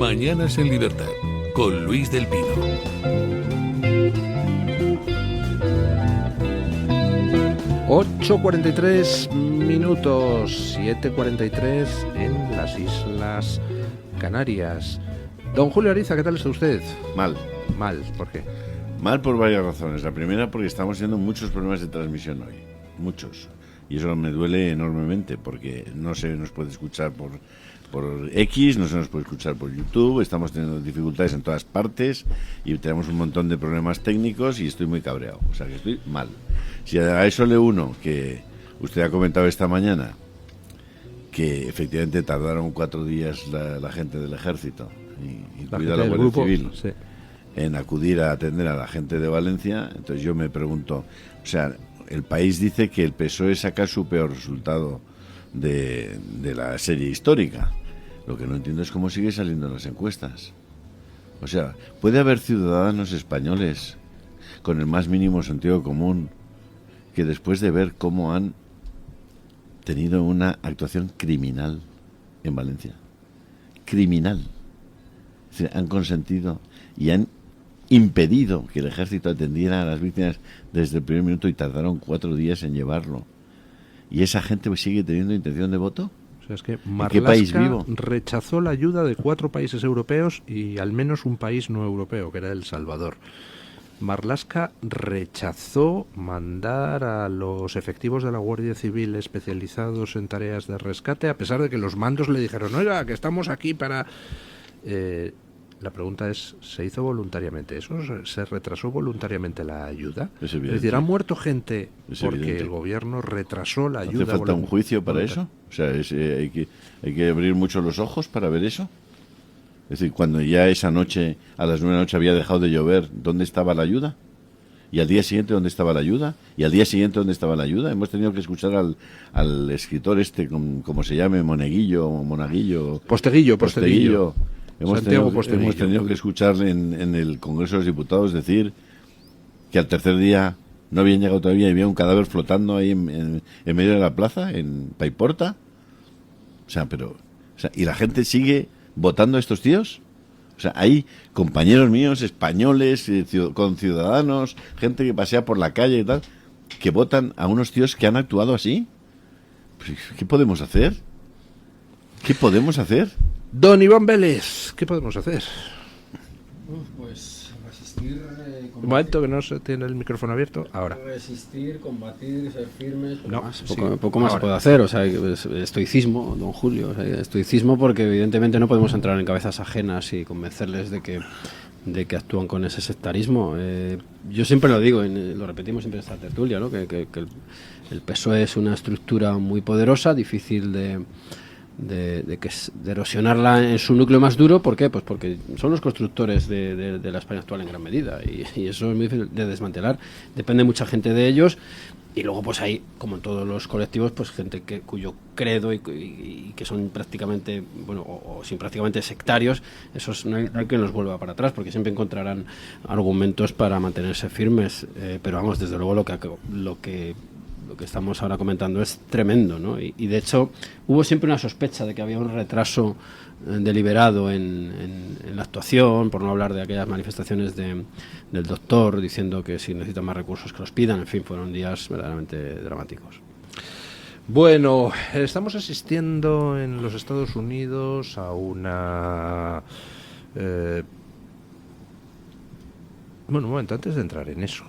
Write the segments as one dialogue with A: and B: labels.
A: Mañanas en Libertad, con Luis del Pino.
B: 8:43 minutos, 7:43 en las Islas Canarias. Don Julio Ariza, ¿qué tal está usted?
C: Mal.
B: Mal, ¿por qué?
C: Mal por varias razones. La primera, porque estamos teniendo muchos problemas de transmisión hoy. Muchos. Y eso me duele enormemente, porque no se nos puede escuchar por X, no se nos puede escuchar por YouTube, estamos teniendo dificultades en todas partes y tenemos un montón de problemas técnicos y estoy muy cabreado. O sea que estoy mal. Si a eso le uno, que usted ha comentado esta mañana, que efectivamente tardaron 4 días la gente del ejército, incluida la Guardia Civil, sí, en acudir a atender a la gente de Valencia. Entonces yo me pregunto, o sea, el país dice que el PSOE saca su peor resultado de la serie histórica. Lo que no entiendo es cómo sigue saliendo en las encuestas. O sea, puede haber ciudadanos españoles con el más mínimo sentido común que después de ver cómo han tenido una actuación criminal en Valencia, criminal, es decir, han consentido y han impedido que el ejército atendiera a las víctimas desde el primer minuto y tardaron 4 días en llevarlo, y esa gente sigue teniendo intención de voto.
B: O sea, es que
C: ¿En qué país vivo?
B: Rechazó la ayuda de 4 países europeos y al menos un país no europeo, que era El Salvador. Marlaska rechazó mandar a los efectivos de la Guardia Civil especializados en tareas de rescate, a pesar de que los mandos le dijeron, oiga, que estamos aquí para... La pregunta es, ¿se hizo voluntariamente eso? ¿Se retrasó voluntariamente la ayuda?
C: Es
B: decir, ¿ha muerto gente porque
C: evidente.
B: el gobierno retrasó la ayuda?
C: ¿Hace falta un juicio para eso? O sea, hay que abrir mucho los ojos para ver eso. Es decir, cuando ya esa noche, a las 9 de la noche, había dejado de llover, ¿dónde estaba la ayuda? ¿Y al día siguiente dónde estaba la ayuda? ¿Y al día siguiente dónde estaba la ayuda? Hemos tenido que escuchar al escritor como se llame, Monaguillo. Posteguillo. Hemos tenido que escuchar en el Congreso de los Diputados decir que al tercer día no habían llegado todavía y había un cadáver flotando ahí en medio de la plaza, en Paiporta. O sea, ¿y la gente sigue votando a estos tíos? O sea, hay compañeros míos españoles, con ciudadanos, gente que pasea por la calle y tal, que votan a unos tíos que han actuado así. ¿Qué podemos hacer? ¿Qué podemos hacer?
B: Don Iván Vélez, ¿qué podemos hacer?
D: Pues resistir...
B: Un momento que no se tiene el micrófono abierto. Ahora.
D: Resistir, combatir, ser firmes...
B: No,
D: poco más se puede hacer. O sea, estoicismo, don Julio. O sea, estoicismo porque evidentemente no podemos entrar en cabezas ajenas y convencerles de que actúan con ese sectarismo. Yo siempre lo digo, lo repetimos siempre en esta tertulia, ¿no? que el PSOE es una estructura muy poderosa, difícil de erosionarla en su núcleo más duro. ¿Por qué? Pues porque son los constructores de la España actual en gran medida y eso es muy difícil de desmantelar. Depende mucha gente de ellos y luego pues hay, como en todos los colectivos, pues gente cuyo credo y que son prácticamente, bueno, o sin prácticamente sectarios. Esos no hay quien los vuelva para atrás porque siempre encontrarán argumentos para mantenerse firmes, pero vamos, desde luego lo que estamos ahora comentando es tremendo, ¿no? Y de hecho hubo siempre una sospecha de que había un retraso deliberado en la actuación, por no hablar de aquellas manifestaciones del doctor diciendo que si necesitan más recursos que los pidan. En fin, fueron días verdaderamente dramáticos.
B: Bueno, estamos asistiendo en los Estados Unidos a una... Bueno, un momento, antes de entrar en eso,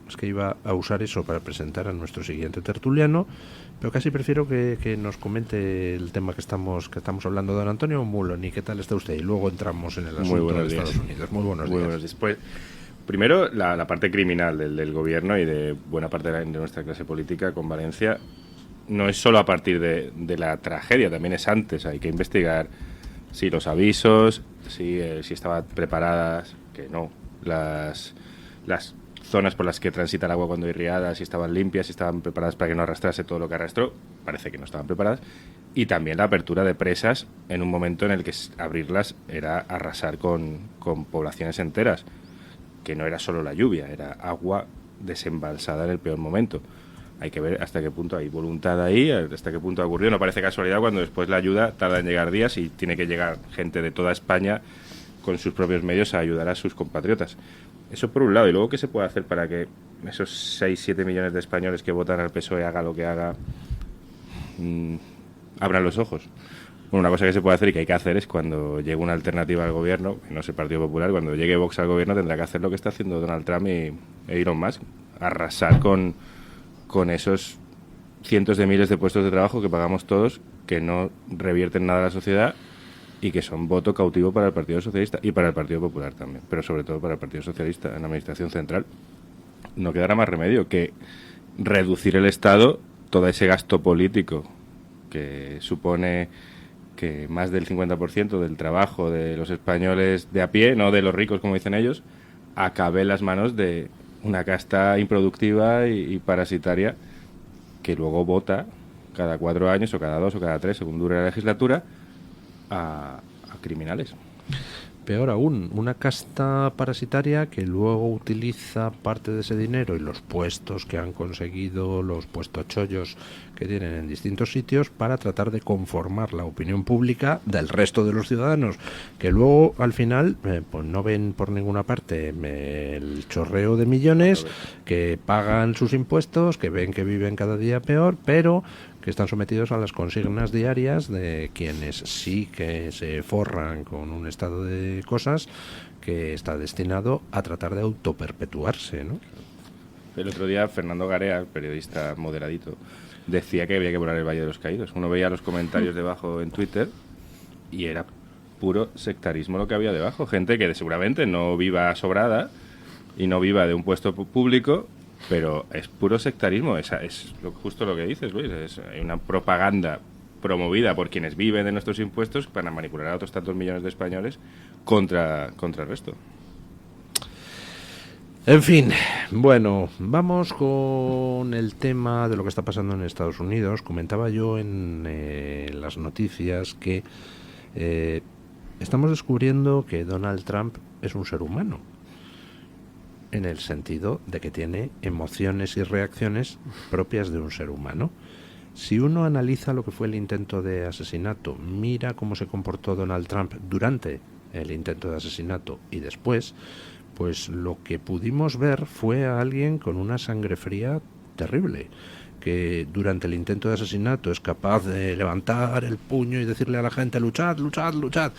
B: es que iba a usar eso para presentar a nuestro siguiente tertuliano, pero casi prefiero que nos comente el tema que estamos hablando, don Antonio Muloni. ¿Qué tal está usted? Y luego entramos en el asunto de Estados Unidos. Muy buenos días.
E: Pues, primero, la parte criminal del gobierno y de buena parte de nuestra clase política con Valencia no es solo a partir de la tragedia, también es antes. Hay que investigar si los avisos, si estaban preparadas, que no, las zonas por las que transita el agua cuando hay riadas, si estaban limpias, si estaban preparadas para que no arrastrase todo lo que arrastró. Parece que no estaban preparadas. Y también la apertura de presas en un momento en el que abrirlas era arrasar con poblaciones enteras, que no era solo la lluvia, era agua desembalsada en el peor momento. hay que ver hasta qué punto hay voluntad ahí, hasta qué punto ha ocurrido. No parece casualidad cuando después la ayuda tarda en llegar días y tiene que llegar gente de toda España con sus propios medios a ayudar a sus compatriotas. Eso por un lado. Y luego, ¿qué se puede hacer para que esos 6-7 millones de españoles que votan al PSOE, haga lo que haga, abran los ojos? Bueno, una cosa que se puede hacer y que hay que hacer es cuando llegue una alternativa al gobierno, que no es el Partido Popular, cuando llegue Vox al gobierno tendrá que hacer lo que está haciendo Donald Trump e Elon Musk, arrasar con esos cientos de miles de puestos de trabajo que pagamos todos, que no revierten nada a la sociedad y que son voto cautivo para el Partido Socialista y para el Partido Popular también, pero sobre todo para el Partido Socialista en la Administración Central. No quedará más remedio que reducir el Estado, todo ese gasto político que supone que más del 50% del trabajo de los españoles de a pie, no de los ricos como dicen ellos, acabe en las manos de una casta improductiva y parasitaria que luego vota cada 4 años o cada 2 o cada 3, según dure la legislatura, a criminales.
B: Peor aún, una casta parasitaria que luego utiliza parte de ese dinero y los puestos que han conseguido, los puestos chollos que tienen en distintos sitios, para tratar de conformar la opinión pública del resto de los ciudadanos, que luego al final pues no ven por ninguna parte el chorreo de millones, que pagan sus impuestos, que ven que viven cada día peor, pero que están sometidos a las consignas diarias de quienes sí que se forran con un estado de cosas que está destinado a tratar de autoperpetuarse, ¿no?
E: El otro día Fernando Garea, periodista moderadito, decía que había que volar el Valle de los Caídos. Uno veía los comentarios debajo en Twitter y era puro sectarismo lo que había debajo. Gente que seguramente no viva sobrada y no viva de un puesto público, pero es puro sectarismo. Es justo lo que dices, Luis. Hay una propaganda promovida por quienes viven de nuestros impuestos para manipular a otros tantos millones de españoles contra el resto.
B: En fin, bueno, vamos con el tema de lo que está pasando en Estados Unidos. Comentaba yo en las noticias que estamos descubriendo que Donald Trump es un ser humano, en el sentido de que tiene emociones y reacciones propias de un ser humano. Si uno analiza lo que fue el intento de asesinato, mira cómo se comportó Donald Trump durante el intento de asesinato y después, pues lo que pudimos ver fue a alguien con una sangre fría terrible, que durante el intento de asesinato es capaz de levantar el puño y decirle a la gente luchad, luchad, luchad,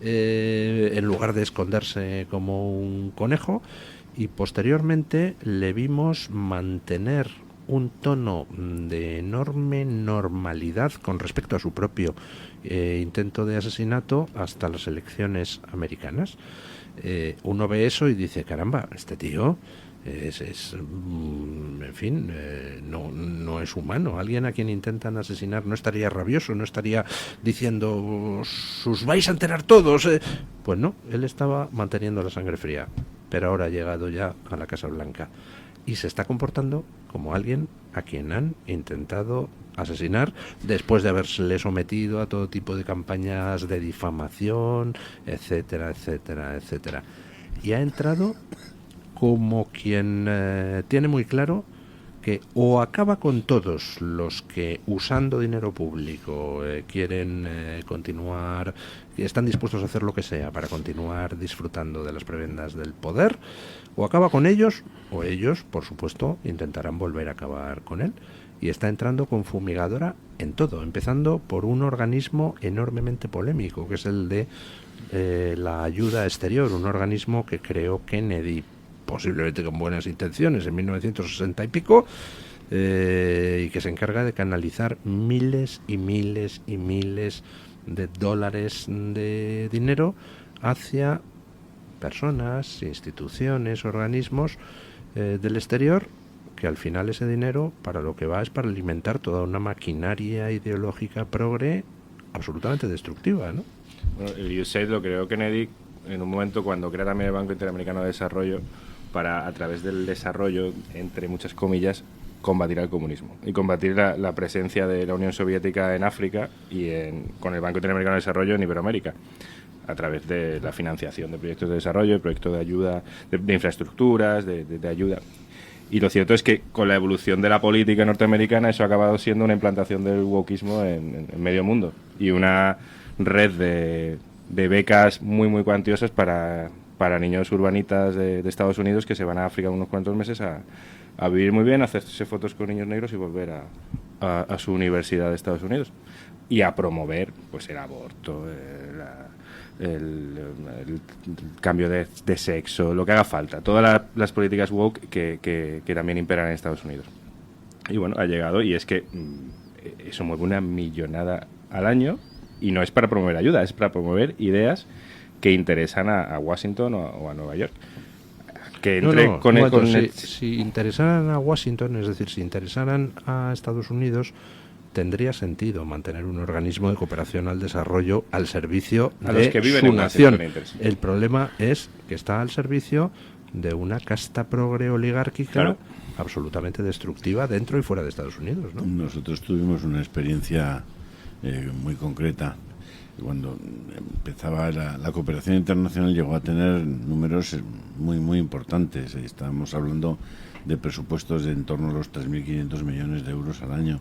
B: en lugar de esconderse como un conejo, y posteriormente le vimos mantener un tono de enorme normalidad con respecto a su propio intento de asesinato hasta las elecciones americanas. Uno ve eso y dice, caramba, este tío en fin, no es humano. Alguien a quien intentan asesinar no estaría rabioso, no estaría diciendo, os vais a enterar todos. Pues no, él estaba manteniendo la sangre fría, pero ahora ha llegado ya a la Casa Blanca y se está comportando como alguien a quien han intentado asesinar después de habérsele sometido a todo tipo de campañas de difamación, etcétera, etcétera, etcétera. Y ha entrado como quien tiene muy claro que o acaba con todos los que usando dinero público quieren continuar, están dispuestos a hacer lo que sea para continuar disfrutando de las prebendas del poder, o acaba con ellos, o ellos, por supuesto, intentarán volver a acabar con él. Y está entrando con fumigadora en todo, empezando por un organismo enormemente polémico, que es el de la ayuda exterior, un organismo que creó Kennedy, posiblemente con buenas intenciones, en 1960 y pico, y que se encarga de canalizar miles y miles y miles de dólares de dinero hacia personas, instituciones, organismos del exterior, que al final ese dinero para lo que va es para alimentar toda una maquinaria ideológica progre absolutamente destructiva, ¿no?
E: Bueno, el USAID lo creó Kennedy en un momento cuando crea también el Banco Interamericano de Desarrollo para, a través del desarrollo, entre muchas comillas, combatir al comunismo y combatir la presencia de la Unión Soviética en África y con el Banco Interamericano de Desarrollo en Iberoamérica, a través de la financiación de proyectos de desarrollo, proyectos de ayuda, de infraestructuras, de ayuda. Y lo cierto es que con la evolución de la política norteamericana eso ha acabado siendo una implantación del wokismo en medio mundo y una red de becas muy muy cuantiosas para niños urbanitas de Estados Unidos que se van a África unos cuantos meses a vivir muy bien, a hacerse fotos con niños negros y volver a su universidad de Estados Unidos y a promover pues el aborto, el cambio de sexo, lo que haga falta, todas las políticas woke que también imperan en Estados Unidos. Y bueno, ha llegado y es que eso mueve una millonada al año y no es para promover ayuda, es para promover ideas que interesan a Washington o a Nueva York. Que entre
B: si interesaran a Washington, es decir, si interesaran a Estados Unidos, tendría sentido mantener un organismo de cooperación al desarrollo al servicio
E: a
B: de
E: los que viven
B: su
E: en
B: nación.
E: Interés.
B: El problema es que está al servicio de una casta progre oligárquica,
E: claro,
B: absolutamente destructiva dentro y fuera de Estados Unidos, ¿no?
C: Nosotros tuvimos una experiencia muy concreta. Cuando empezaba la cooperación internacional llegó a tener números muy muy importantes. Estábamos hablando de presupuestos de en torno a los 3.500 millones de euros al año.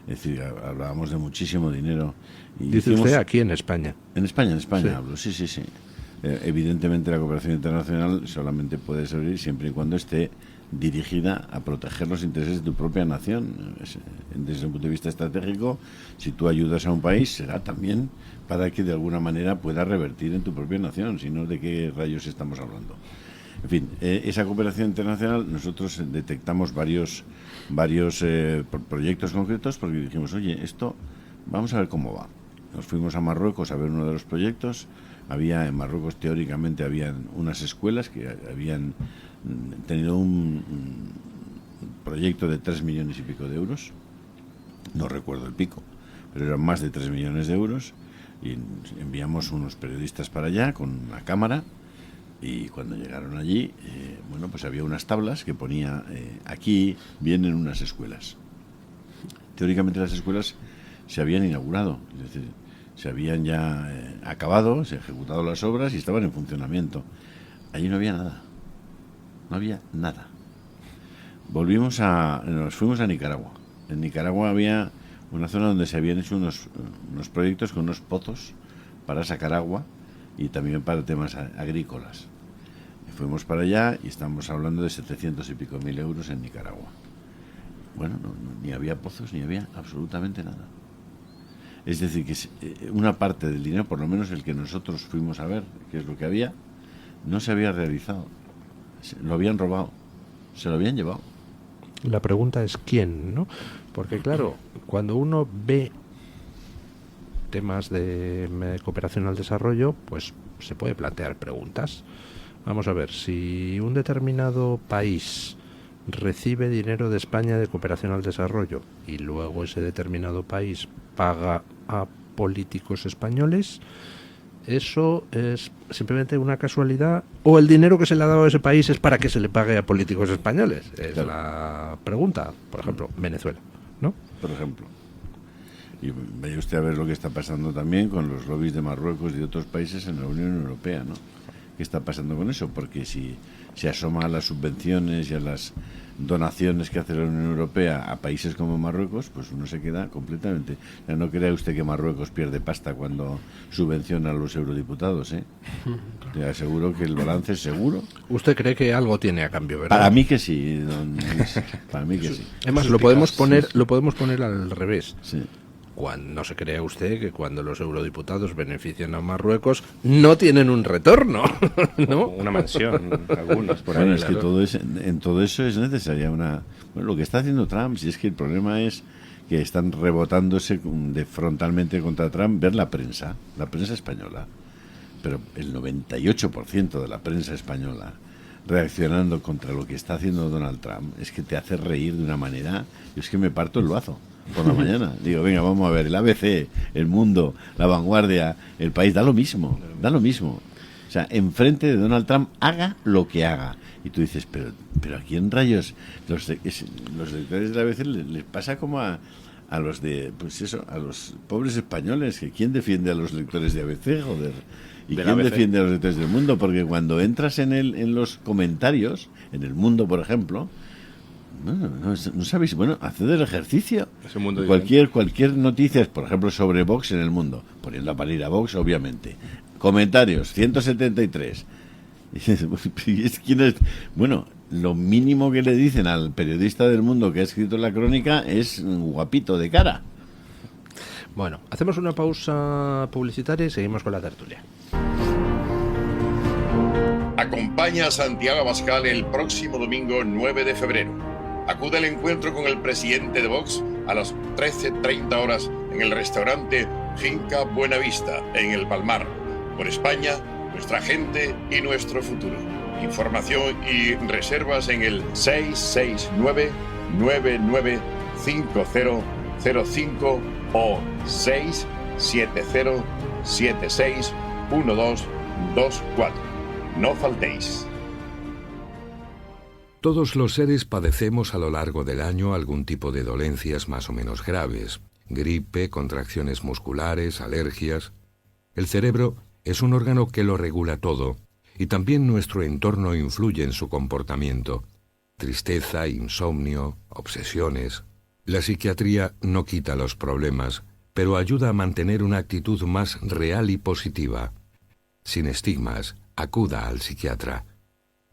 C: Es decir, hablábamos de muchísimo dinero. Y
B: dice usted aquí en España.
C: En España sí. Hablo, sí. Evidentemente la cooperación internacional solamente puede servir siempre y cuando esté dirigida a proteger los intereses de tu propia nación. Desde un punto de vista estratégico, si tú ayudas a un país, será también para que de alguna manera pueda revertir en tu propia nación, si no, ¿de qué rayos estamos hablando? En fin, esa cooperación internacional, nosotros detectamos varios proyectos concretos porque dijimos, oye, esto, vamos a ver cómo va. Nos fuimos a Marruecos a ver uno de los proyectos. En Marruecos teóricamente habían unas escuelas que habían tenido un proyecto de 3 millones y pico de euros. No recuerdo el pico, pero eran más de 3 millones de euros. Y enviamos unos periodistas para allá con una cámara. Y cuando llegaron allí, pues había unas tablas que ponía aquí vienen unas escuelas. Teóricamente las escuelas se habían inaugurado, es decir, se habían ya acabado, se han ejecutado las obras y estaban en funcionamiento. Allí no había nada. No había nada. Nos fuimos a Nicaragua. En Nicaragua había una zona donde se habían hecho unos proyectos con unos pozos para sacar agua y también para temas agrícolas. Fuimos para allá y estamos hablando de 700 y pico mil euros en Nicaragua. Bueno, ni había pozos, ni había absolutamente nada. Es decir, que una parte del dinero, por lo menos el que nosotros fuimos a ver, que es lo que había, no se había realizado. Lo habían robado, se lo habían llevado.
B: La pregunta es quién, ¿no? Porque claro, cuando uno ve temas de cooperación al desarrollo, pues se puede plantear preguntas. Vamos a ver, si un determinado país recibe dinero de España de cooperación al desarrollo y luego ese determinado país paga a políticos españoles, ¿eso es simplemente una casualidad o el dinero que se le ha dado a ese país es para que se le pague a políticos españoles? Es claro. La pregunta. Por ejemplo, Venezuela, ¿no?
C: Por ejemplo. Y vaya usted a ver lo que está pasando también con los lobbies de Marruecos y de otros países en la Unión Europea, ¿no? ¿Qué está pasando con eso? Porque si se asoma a las subvenciones y a las donaciones que hace la Unión Europea a países como Marruecos, pues uno se queda completamente... No crea usted que Marruecos pierde pasta cuando subvenciona a los eurodiputados, ¿eh? Te aseguro que el balance es seguro.
B: ¿Usted cree que algo tiene a cambio, verdad?
C: Para mí que sí, para mí que sí.
B: Además, lo podemos poner al revés.
C: Sí.
B: No se crea usted que cuando los eurodiputados benefician a Marruecos no tienen un retorno, ¿no?
E: Una mansión, algunos por ahí.
C: Bueno, es que en todo eso es necesaria lo que está haciendo Trump, si es que el problema es que están rebotándose frontalmente contra Trump, ver la prensa española, pero el 98% de la prensa española reaccionando contra lo que está haciendo Donald Trump es que te hace reír de una manera, yo es que me parto el bazo por la mañana. Digo, venga, vamos a ver, el ABC, El Mundo, La Vanguardia, El País, da lo mismo. O sea, enfrente de Donald Trump, haga lo que haga. Y tú dices, pero ¿a quién rayos? Los lectores de la ABC les pasa como a los a los pobres españoles, que ¿quién defiende a los lectores de ABC, joder? ¿Y quién defiende a los lectores del Mundo? Porque cuando entras en los comentarios, en El Mundo, por ejemplo, No sabéis, bueno, haced el ejercicio.
E: Es un mundo
C: Cualquier noticia, por ejemplo, sobre Vox en el mundo, poniendo a parir a Vox, obviamente. Comentarios, 173. ¿Quién es? Bueno, lo mínimo que le dicen al periodista del Mundo que ha escrito la crónica es guapito de cara.
B: Bueno, hacemos una pausa publicitaria y seguimos con la tertulia.
F: Acompaña a Santiago Abascal el próximo domingo 9 de febrero. Acude al encuentro con el presidente de Vox a las 13:30 horas en el restaurante Finca Buenavista, en El Palmar. Por España, nuestra gente y nuestro futuro. Información y reservas en el 669-995005 o 670761224. No faltéis.
A: Todos los seres padecemos a lo largo del año algún tipo de dolencias más o menos graves. Gripe, contracciones musculares, alergias. El cerebro es un órgano que lo regula todo, y también nuestro entorno influye en su comportamiento. Tristeza, insomnio, obsesiones. La psiquiatría no quita los problemas, pero ayuda a mantener una actitud más real y positiva. Sin estigmas, acuda al psiquiatra.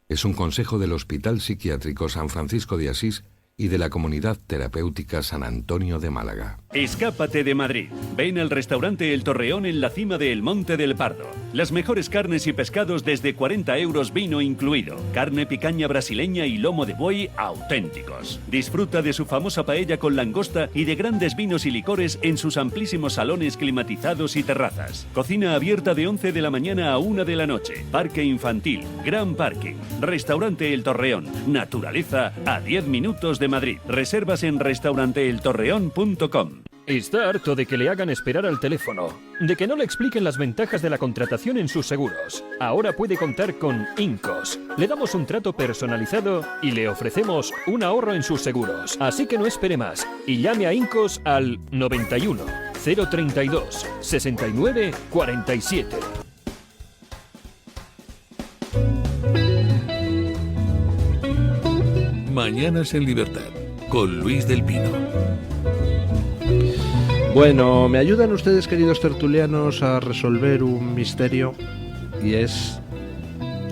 A: Es un consejo del Hospital Psiquiátrico San Francisco de Asís y de la Comunidad Terapéutica San Antonio de Málaga.
G: Escápate de Madrid. Ven al restaurante El Torreón en la cima del Monte del Pardo. Las mejores carnes y pescados desde 40 euros, vino incluido. Carne picaña brasileña y lomo de buey auténticos. Disfruta de su famosa paella con langosta y de grandes vinos y licores en sus amplísimos salones climatizados y terrazas. Cocina abierta de 11 de la mañana a 1 de la noche. Parque infantil, gran parking. Restaurante El Torreón. Naturaleza a 10 minutos de Madrid. Reservas en restauranteeltorreón.com.
H: Está harto de que le hagan esperar al teléfono, de que no le expliquen las ventajas de la contratación en sus seguros. Ahora puede contar con Incos. Le damos un trato personalizado y le ofrecemos un ahorro en sus seguros. Así que no espere más y llame a Incos al 91 032 69 47.
A: Mañanas en Libertad, con Luis del Pino.
B: Bueno, me ayudan ustedes, queridos tertulianos, a resolver un misterio, y es: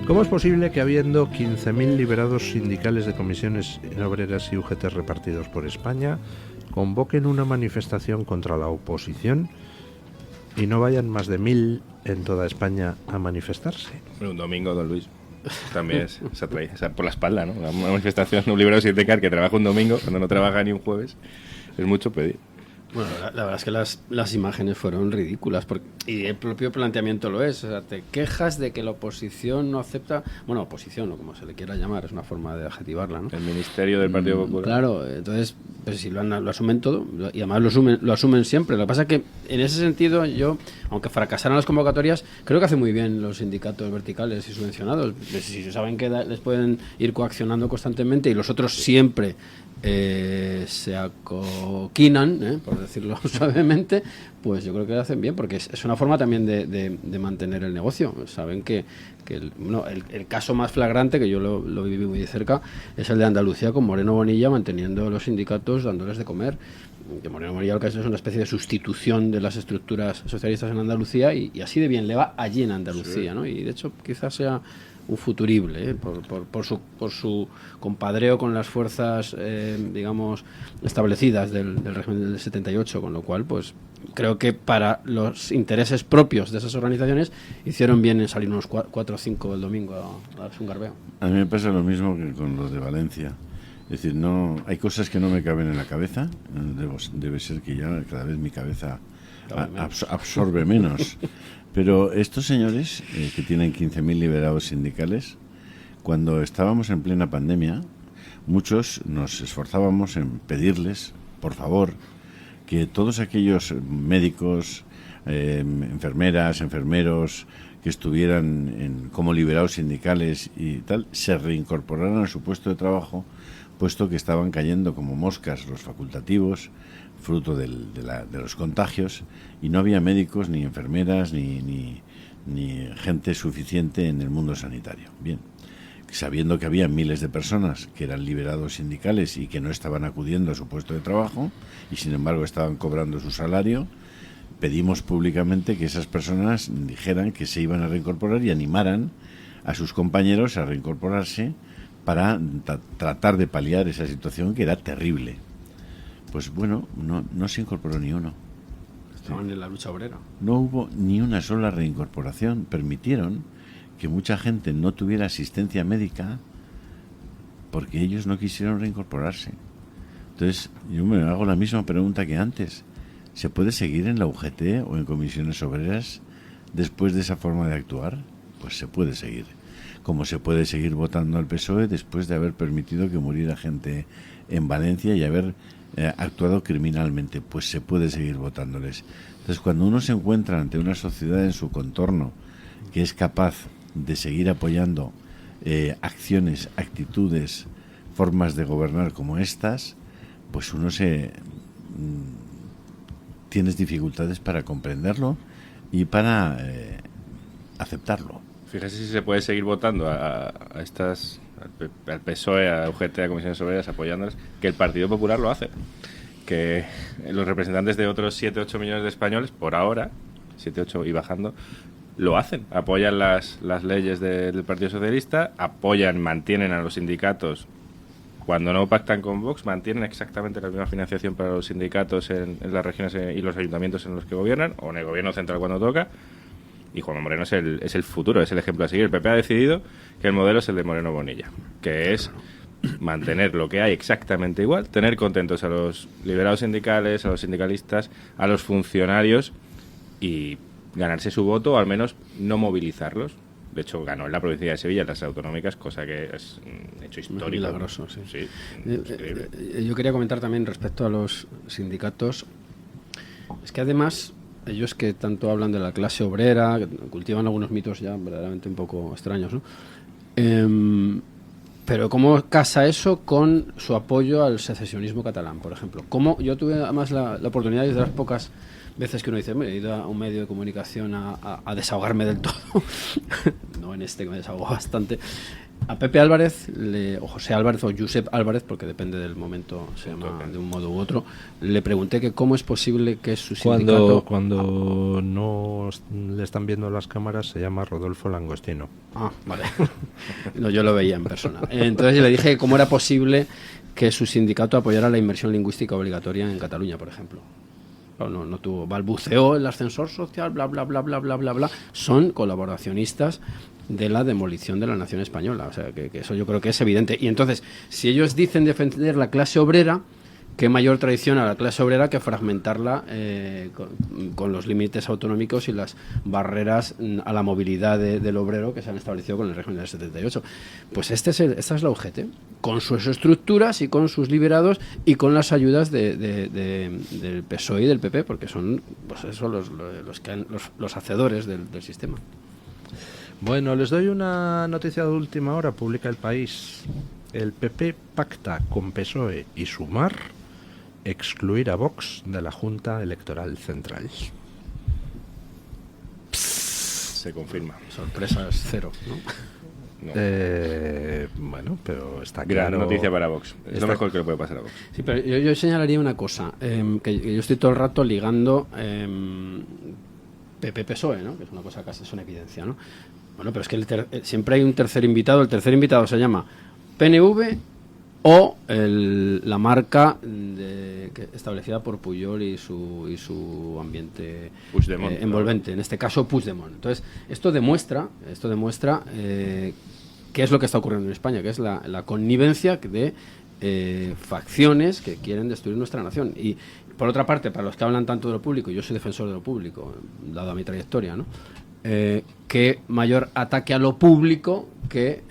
B: ¿cómo es posible que, habiendo 15.000 liberados sindicales de comisiones obreras y UGT repartidos por España, convoquen una manifestación contra la oposición y no vayan más de 1.000 en toda España a manifestarse?
E: Un domingo, don Luis. También se atrae, o sea, por la espalda, ¿no? Una manifestación de un liberado sindical que trabaja un domingo, cuando no trabaja ni un jueves, es mucho pedir.
D: Bueno, la verdad es que las imágenes fueron ridículas, y el propio planteamiento lo es. O sea, te quejas de que la oposición no acepta, bueno, oposición o como se le quiera llamar, es una forma de adjetivarla, ¿no?
E: El ministerio del Partido Popular.
D: Claro, entonces, pues si lo asumen todo, y además lo asumen siempre. Lo que pasa es que en ese sentido yo, aunque fracasaran las convocatorias, creo que hacen muy bien los sindicatos verticales y subvencionados. Si saben que les pueden ir coaccionando constantemente y los otros siempre se acoquinan, por decirlo suavemente, pues yo creo que lo hacen bien, porque es una forma también de mantener el negocio. Saben que el caso más flagrante, que yo lo viví muy de cerca, es el de Andalucía, con Moreno Bonilla manteniendo los sindicatos, dándoles de comer. Que Moreno Bonilla lo que es una especie de sustitución de las estructuras socialistas en Andalucía, y así de bien le va allí en Andalucía, ¿no? Y de hecho quizás sea un futurible, por su compadreo con las fuerzas, digamos, establecidas del régimen del 78, con lo cual, pues creo que para los intereses propios de esas organizaciones hicieron bien en salir unos 4 o 5 el domingo a darse un garbeo.
C: A mí me pasa lo mismo que con los de Valencia. Es decir, no, hay cosas que no me caben en la cabeza. Debe ser que ya cada vez mi cabeza absorbe menos. Pero estos señores que tienen 15.000 liberados sindicales, cuando estábamos en plena pandemia, muchos nos esforzábamos en pedirles, por favor, que todos aquellos médicos, enfermeras, enfermeros que estuvieran como liberados sindicales y tal, se reincorporaran a su puesto de trabajo, puesto que estaban cayendo como moscas los facultativos, fruto de los contagios, y no había médicos, ni enfermeras, ni gente suficiente en el mundo sanitario. Bien, sabiendo que había miles de personas que eran liberados sindicales y que no estaban acudiendo a su puesto de trabajo y sin embargo estaban cobrando su salario, pedimos públicamente que esas personas dijeran que se iban a reincorporar y animaran a sus compañeros a reincorporarse para tratar de paliar esa situación que era terrible. Pues bueno, no se incorporó ni uno.
D: Estaban en la lucha obrera.
C: No hubo ni una sola reincorporación. Permitieron que mucha gente no tuviera asistencia médica porque ellos no quisieron reincorporarse. Entonces, yo me hago la misma pregunta que antes. ¿Se puede seguir en la UGT o en comisiones obreras después de esa forma de actuar? Pues se puede seguir. Como se puede seguir votando al PSOE después de haber permitido que muriera gente en Valencia y haber actuado criminalmente, pues se puede seguir votándoles. Entonces, cuando uno se encuentra ante una sociedad en su contorno que es capaz de seguir apoyando acciones, actitudes, formas de gobernar como estas, pues uno tienes dificultades para comprenderlo y para aceptarlo.
E: Fíjese si se puede seguir votando al PSOE, a UGT, a Comisiones Obreras, apoyándolas, que el Partido Popular lo hace. Que los representantes de otros 7-8 millones de españoles, por ahora, 7-8 y bajando, lo hacen. Apoyan las leyes del Partido Socialista, mantienen a los sindicatos. Cuando no pactan con Vox, mantienen exactamente la misma financiación para los sindicatos en las regiones y los ayuntamientos en los que gobiernan, o en el gobierno central cuando toca. Y Juanma Moreno es el futuro, es el ejemplo a seguir. El PP ha decidido que el modelo es el de Moreno Bonilla, que es mantener lo que hay exactamente igual, tener contentos a los liberados sindicales, a los sindicalistas, a los funcionarios y ganarse su voto, o al menos no movilizarlos. De hecho, ganó en la provincia de Sevilla, en las autonómicas, cosa que es un hecho histórico.
D: Milagroso, sí.
E: Sí,
D: yo quería comentar también respecto a los sindicatos. Es que además, ellos que tanto hablan de la clase obrera, que cultivan algunos mitos ya verdaderamente un poco extraños, ¿no? Pero ¿cómo casa eso con su apoyo al secesionismo catalán, por ejemplo? Yo tuve además la oportunidad, de las pocas veces que uno dice, he ido a un medio de comunicación a desahogarme del todo, no en este que me desahogo bastante, a Pepe Álvarez, o José Álvarez, o Josep Álvarez, porque depende del momento, se llama de un modo u otro, le pregunté que cómo es posible que su sindicato...
B: Cuando no le están viendo las cámaras se llama Rodolfo Langostino.
D: Ah, vale. No, yo lo veía en persona. Entonces yo le dije cómo era posible que su sindicato apoyara la inmersión lingüística obligatoria en Cataluña, por ejemplo. No tuvo, balbuceó el ascensor social, bla, bla, bla, bla, bla, bla, bla. Son colaboracionistas de la demolición de la nación española. O sea, que eso yo creo que es evidente. Y entonces, si ellos dicen defender la clase obrera, qué mayor traición a la clase obrera que fragmentarla con los límites autonómicos y las barreras a la movilidad del obrero que se han establecido con el régimen del 78. Pues esta es la UGT, con sus estructuras y con sus liberados y con las ayudas del PSOE y del PP, porque son pues eso, los hacedores del sistema.
B: Bueno, les doy una noticia de última hora, publica El País. El PP pacta con PSOE y Sumar excluir a Vox de la Junta Electoral Central.
E: Se confirma.
D: Sorpresas cero, ¿no?
E: No.
B: Bueno, pero está
E: Gran
B: claro.
E: noticia para Vox. Es lo mejor que le puede pasar a Vox.
D: Sí, pero yo señalaría una cosa, que yo estoy todo el rato ligando PP-PSOE, ¿no? Que es una cosa casi es una evidencia, ¿no? Bueno, pero es que siempre hay un tercer invitado. El tercer invitado se llama PNV o la marca establecida por Pujol y su ambiente envolvente, en este caso Puigdemont. Entonces, esto demuestra qué es lo que está ocurriendo en España, que es la connivencia de facciones que quieren destruir nuestra nación. Y por otra parte, para los que hablan tanto de lo público, yo soy defensor de lo público, dado mi trayectoria, ¿no? Qué mayor ataque a lo público que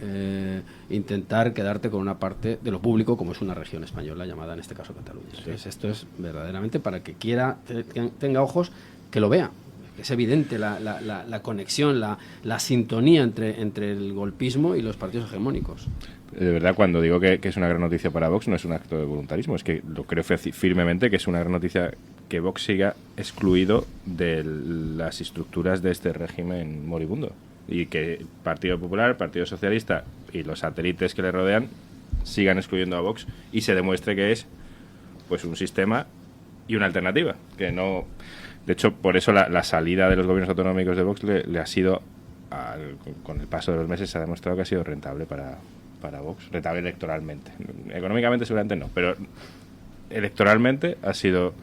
D: intentar quedarte con una parte de lo público, como es una región española llamada en este caso Cataluña. Entonces, esto es verdaderamente para que tenga ojos, que lo vea. Es evidente la conexión, la sintonía entre el golpismo y los partidos hegemónicos.
E: De verdad, cuando digo que es una gran noticia para Vox, no es un acto de voluntarismo, es que lo creo firmemente que es una gran noticia que Vox siga excluido de las estructuras de este régimen moribundo. Y que Partido Popular, Partido Socialista y los satélites que le rodean sigan excluyendo a Vox y se demuestre que es pues un sistema y una alternativa, que no... De hecho, por eso la salida de los gobiernos autonómicos de Vox le ha sido, con el paso de los meses, se ha demostrado que ha sido rentable para Vox, rentable electoralmente. Económicamente seguramente no, pero electoralmente ha sido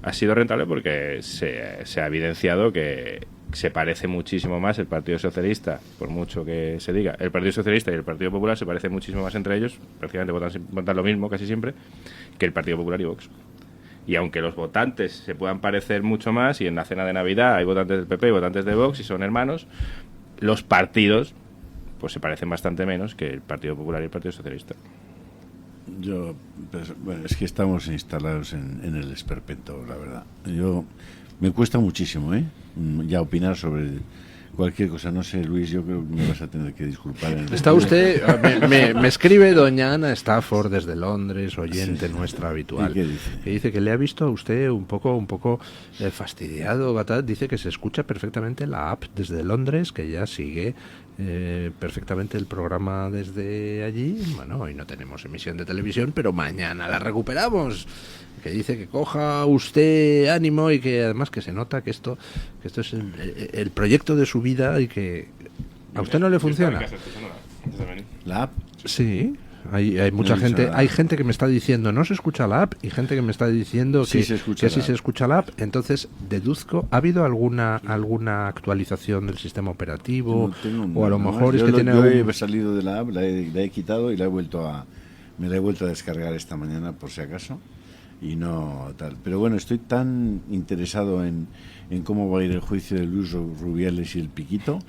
E: rentable porque se ha evidenciado que se parece muchísimo más el Partido Socialista, por mucho que se diga, el Partido Socialista y el Partido Popular se parecen muchísimo más entre ellos, prácticamente votan lo mismo casi siempre, que el Partido Popular y Vox. Y aunque los votantes se puedan parecer mucho más, y en la cena de Navidad hay votantes del PP y votantes de Vox y son hermanos, los partidos pues se parecen bastante menos que el Partido Popular y el Partido Socialista.
C: Bueno, es que estamos instalados en el esperpento, la verdad. Me cuesta muchísimo, ya opinar sobre cualquier cosa. No sé, Luis, yo creo que me vas a tener que disculpar.
B: Está usted, me escribe doña Ana Stafford desde Londres, oyente nuestra habitual.
C: ¿Y qué dice?
B: Que dice que le ha visto a usted un poco fastidiado, Batat. Dice que se escucha perfectamente la app desde Londres, que ya sigue perfectamente el programa desde allí. Bueno, hoy no tenemos emisión de televisión, pero mañana la recuperamos. Que dice que coja usted ánimo y que además que se nota que esto es el proyecto de su vida y que a usted no le funciona.
C: ¿La app?
B: Sí, hay mucha gente, hay gente que me está diciendo no se escucha la app y gente que me está diciendo que sí se escucha la app. Entonces deduzco, ¿ha habido alguna actualización del sistema operativo? O a lo mejor es que tiene
C: yo he salido de la app, la he quitado y me la he vuelto a descargar esta mañana por si acaso. Y no tal. Pero bueno, estoy tan interesado en cómo va a ir el juicio de Luis Rubiales y el Piquito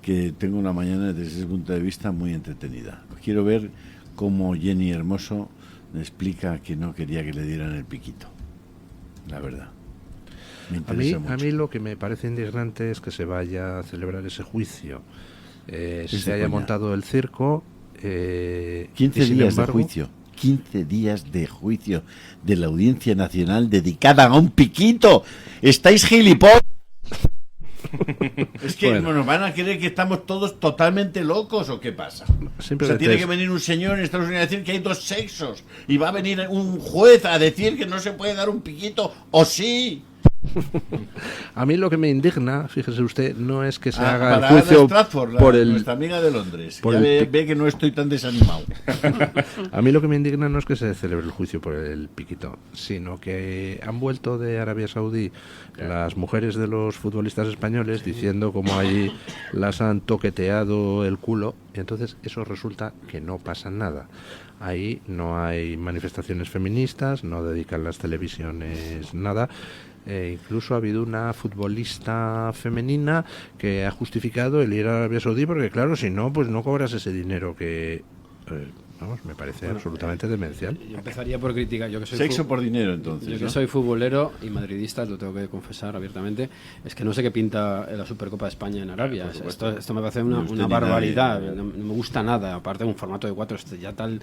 C: que tengo una mañana desde ese punto de vista muy entretenida. Quiero ver cómo Jenny Hermoso me explica que no quería que le dieran el Piquito. La verdad. Me interesa mucho.
B: A mí lo que me parece indignante es que se vaya a celebrar ese juicio. Se haya montado el circo.
C: 15 días de juicio. 15 días de juicio de la Audiencia Nacional dedicada a un Piquito. ¿Estáis gilipollas? Es que nos van a creer que estamos todos totalmente locos o qué pasa. Tiene que venir un señor en Estados Unidos a decir que hay dos sexos y va a venir un juez a decir que no se puede dar un Piquito o sí.
B: A mí lo que me indigna, fíjese usted, no es que se haga
C: para
B: el juicio
C: Ana Stratford,
B: por
C: nuestra amiga de Londres. Ya ve que no estoy tan desanimado.
B: A mí lo que me indigna no es que se celebre el juicio por el Piquito, sino que han vuelto de Arabia Saudí las mujeres de los futbolistas españoles diciendo como allí las han toqueteado el culo, y entonces eso resulta que no pasa nada. Ahí no hay manifestaciones feministas, no dedican las televisiones nada. Incluso ha habido una futbolista femenina que ha justificado el ir a Arabia Saudí porque claro, si no, pues no cobras ese dinero que... me parece absolutamente demencial.
D: Yo empezaría por criticar. Yo que soy
C: sexo por dinero, entonces.
D: Yo que soy futbolero y madridista, lo tengo que confesar abiertamente, es que no sé qué pinta la Supercopa de España en Arabia. Esto me parece una barbaridad. No me gusta nada. Aparte de un formato de 4, ya tal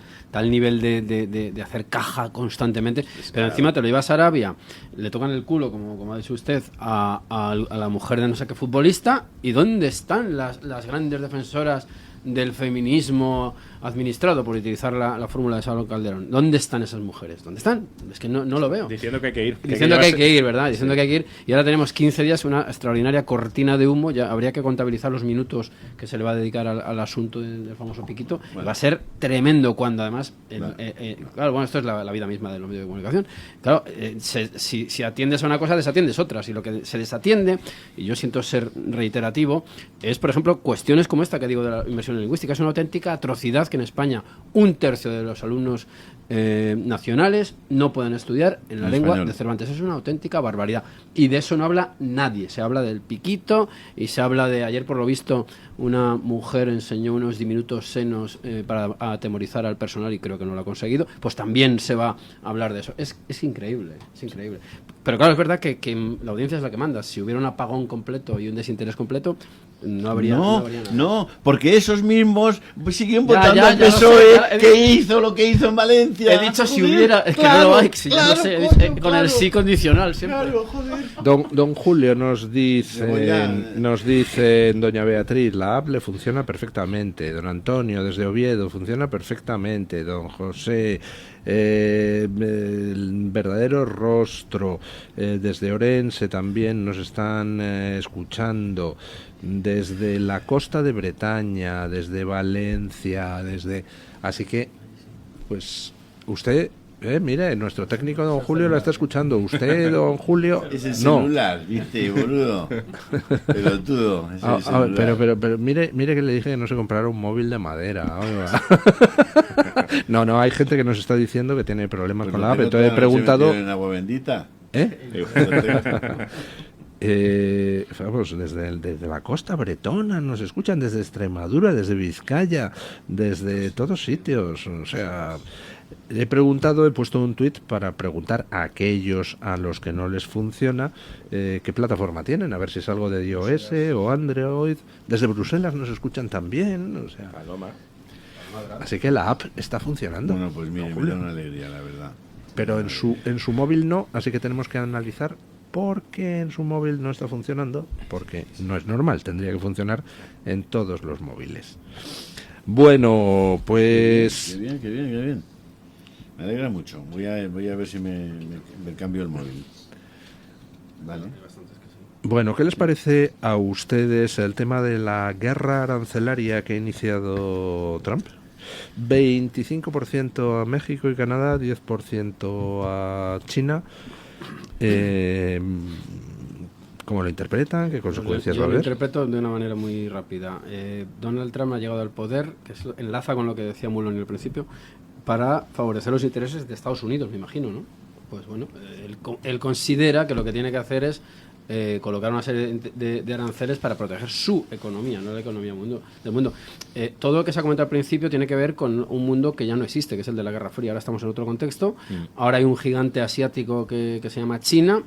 D: nivel de hacer caja constantemente. Pero encima te lo llevas a Arabia, le tocan el culo, como ha dicho usted, a la mujer de no sé qué futbolista. ¿Y dónde están las grandes defensoras del feminismo administrado, por utilizar la fórmula de Salvador Calderón? ¿Dónde están esas mujeres? ¿Dónde están? Es que no lo veo.
E: Diciendo que hay que ir.
D: Diciendo que hay que ir, ¿verdad? Diciendo que hay que ir. Y ahora tenemos 15 días, una extraordinaria cortina de humo. Ya habría que contabilizar los minutos que se le va a dedicar al asunto del famoso Piquito. Bueno. Va a ser tremendo cuando además... claro, bueno, esto es la vida misma de los medios de comunicación. Claro, si atiendes a una cosa, desatiendes otras. Y lo que se desatiende, y yo siento ser reiterativo, es, por ejemplo, cuestiones como esta que digo de la inversión lingüística. Es una auténtica atrocidad que en España 1/3 de los alumnos nacionales no pueden estudiar en la lengua de Cervantes. Es una auténtica barbaridad. Y de eso no habla nadie. Se habla del Piquito y se habla de... Ayer, por lo visto, una mujer enseñó unos diminutos senos para atemorizar al personal y creo que no lo ha conseguido. Pues también se va a hablar de eso. Es increíble, es increíble. Pero claro, es verdad que la audiencia es la que manda. Si hubiera un apagón completo y un desinterés completo, no habría nada.
C: No, porque esos mismos siguen
D: Ya,
C: votando
D: ya,
C: al
D: ya lo sé,
C: PSOE,
D: ya,
C: que hizo lo que hizo en Valencia.
D: He dicho si
C: Joder,
D: hubiera, es que no lo hay, si
C: claro,
D: yo no sé,
C: coño,
D: con
C: claro.
D: el sí condicional siempre.
C: Claro, joder.
B: Don Julio nos
C: Luego ya-
B: dice doña Beatriz, la app le funciona perfectamente. Don Antonio desde Oviedo funciona perfectamente. Don José, el verdadero rostro, desde Orense también nos están escuchando, desde la costa de Bretaña, desde Valencia, así que pues usted, mire, nuestro técnico don Julio la está escuchando. Usted, don Julio,
C: Es el
B: no.
C: celular, viste, boludo. Pelotudo, es el celular.
B: Pero mire que le dije que no se comprara un móvil de madera. Oiga. No, hay gente que nos está diciendo que tiene problemas
C: Pues
B: con
C: no
B: la app.
C: tengo
B: Entonces he
C: toda la noche
B: preguntado,
C: metido en agua bendita.
B: vamos, desde la costa bretona nos escuchan, desde Extremadura, desde Vizcaya, desde todos sitios. O sea, he puesto un tuit para preguntar a aquellos a los que no les funciona qué plataforma tienen, a ver si es algo de iOS o Android. Desde Bruselas nos escuchan también, o sea, así que la app está funcionando.
C: Bueno, pues mire,
B: don
C: me
B: Julio.
C: da una alegría, la verdad.
B: Pero en su móvil no, así que tenemos que analizar por qué en su móvil no está funcionando, porque no es normal, tendría que funcionar en todos los móviles. Bueno, pues
C: Qué bien. Me alegra mucho. Voy a ver si me cambio el móvil. Vale.
B: bueno, ¿qué les parece a ustedes el tema de la guerra arancelaria que ha iniciado Trump? 25% a México y Canadá, 10% a China. ¿Cómo lo interpretan? ¿Qué consecuencias
D: Yo
B: va a
D: lo
B: haber?
D: interpreto de una manera muy rápida. Donald Trump ha llegado al poder, que enlaza con lo que decía Mulroney al principio, para favorecer los intereses de Estados Unidos, me imagino, ¿no? Pues bueno, él considera que lo que tiene que hacer es colocar una serie de aranceles para proteger su economía, no la economía del mundo. Todo lo que se ha comentado al principio tiene que ver con un mundo que ya no existe, que es el de la Guerra Fría. Ahora estamos en otro contexto. Ahora hay un gigante asiático que se llama China,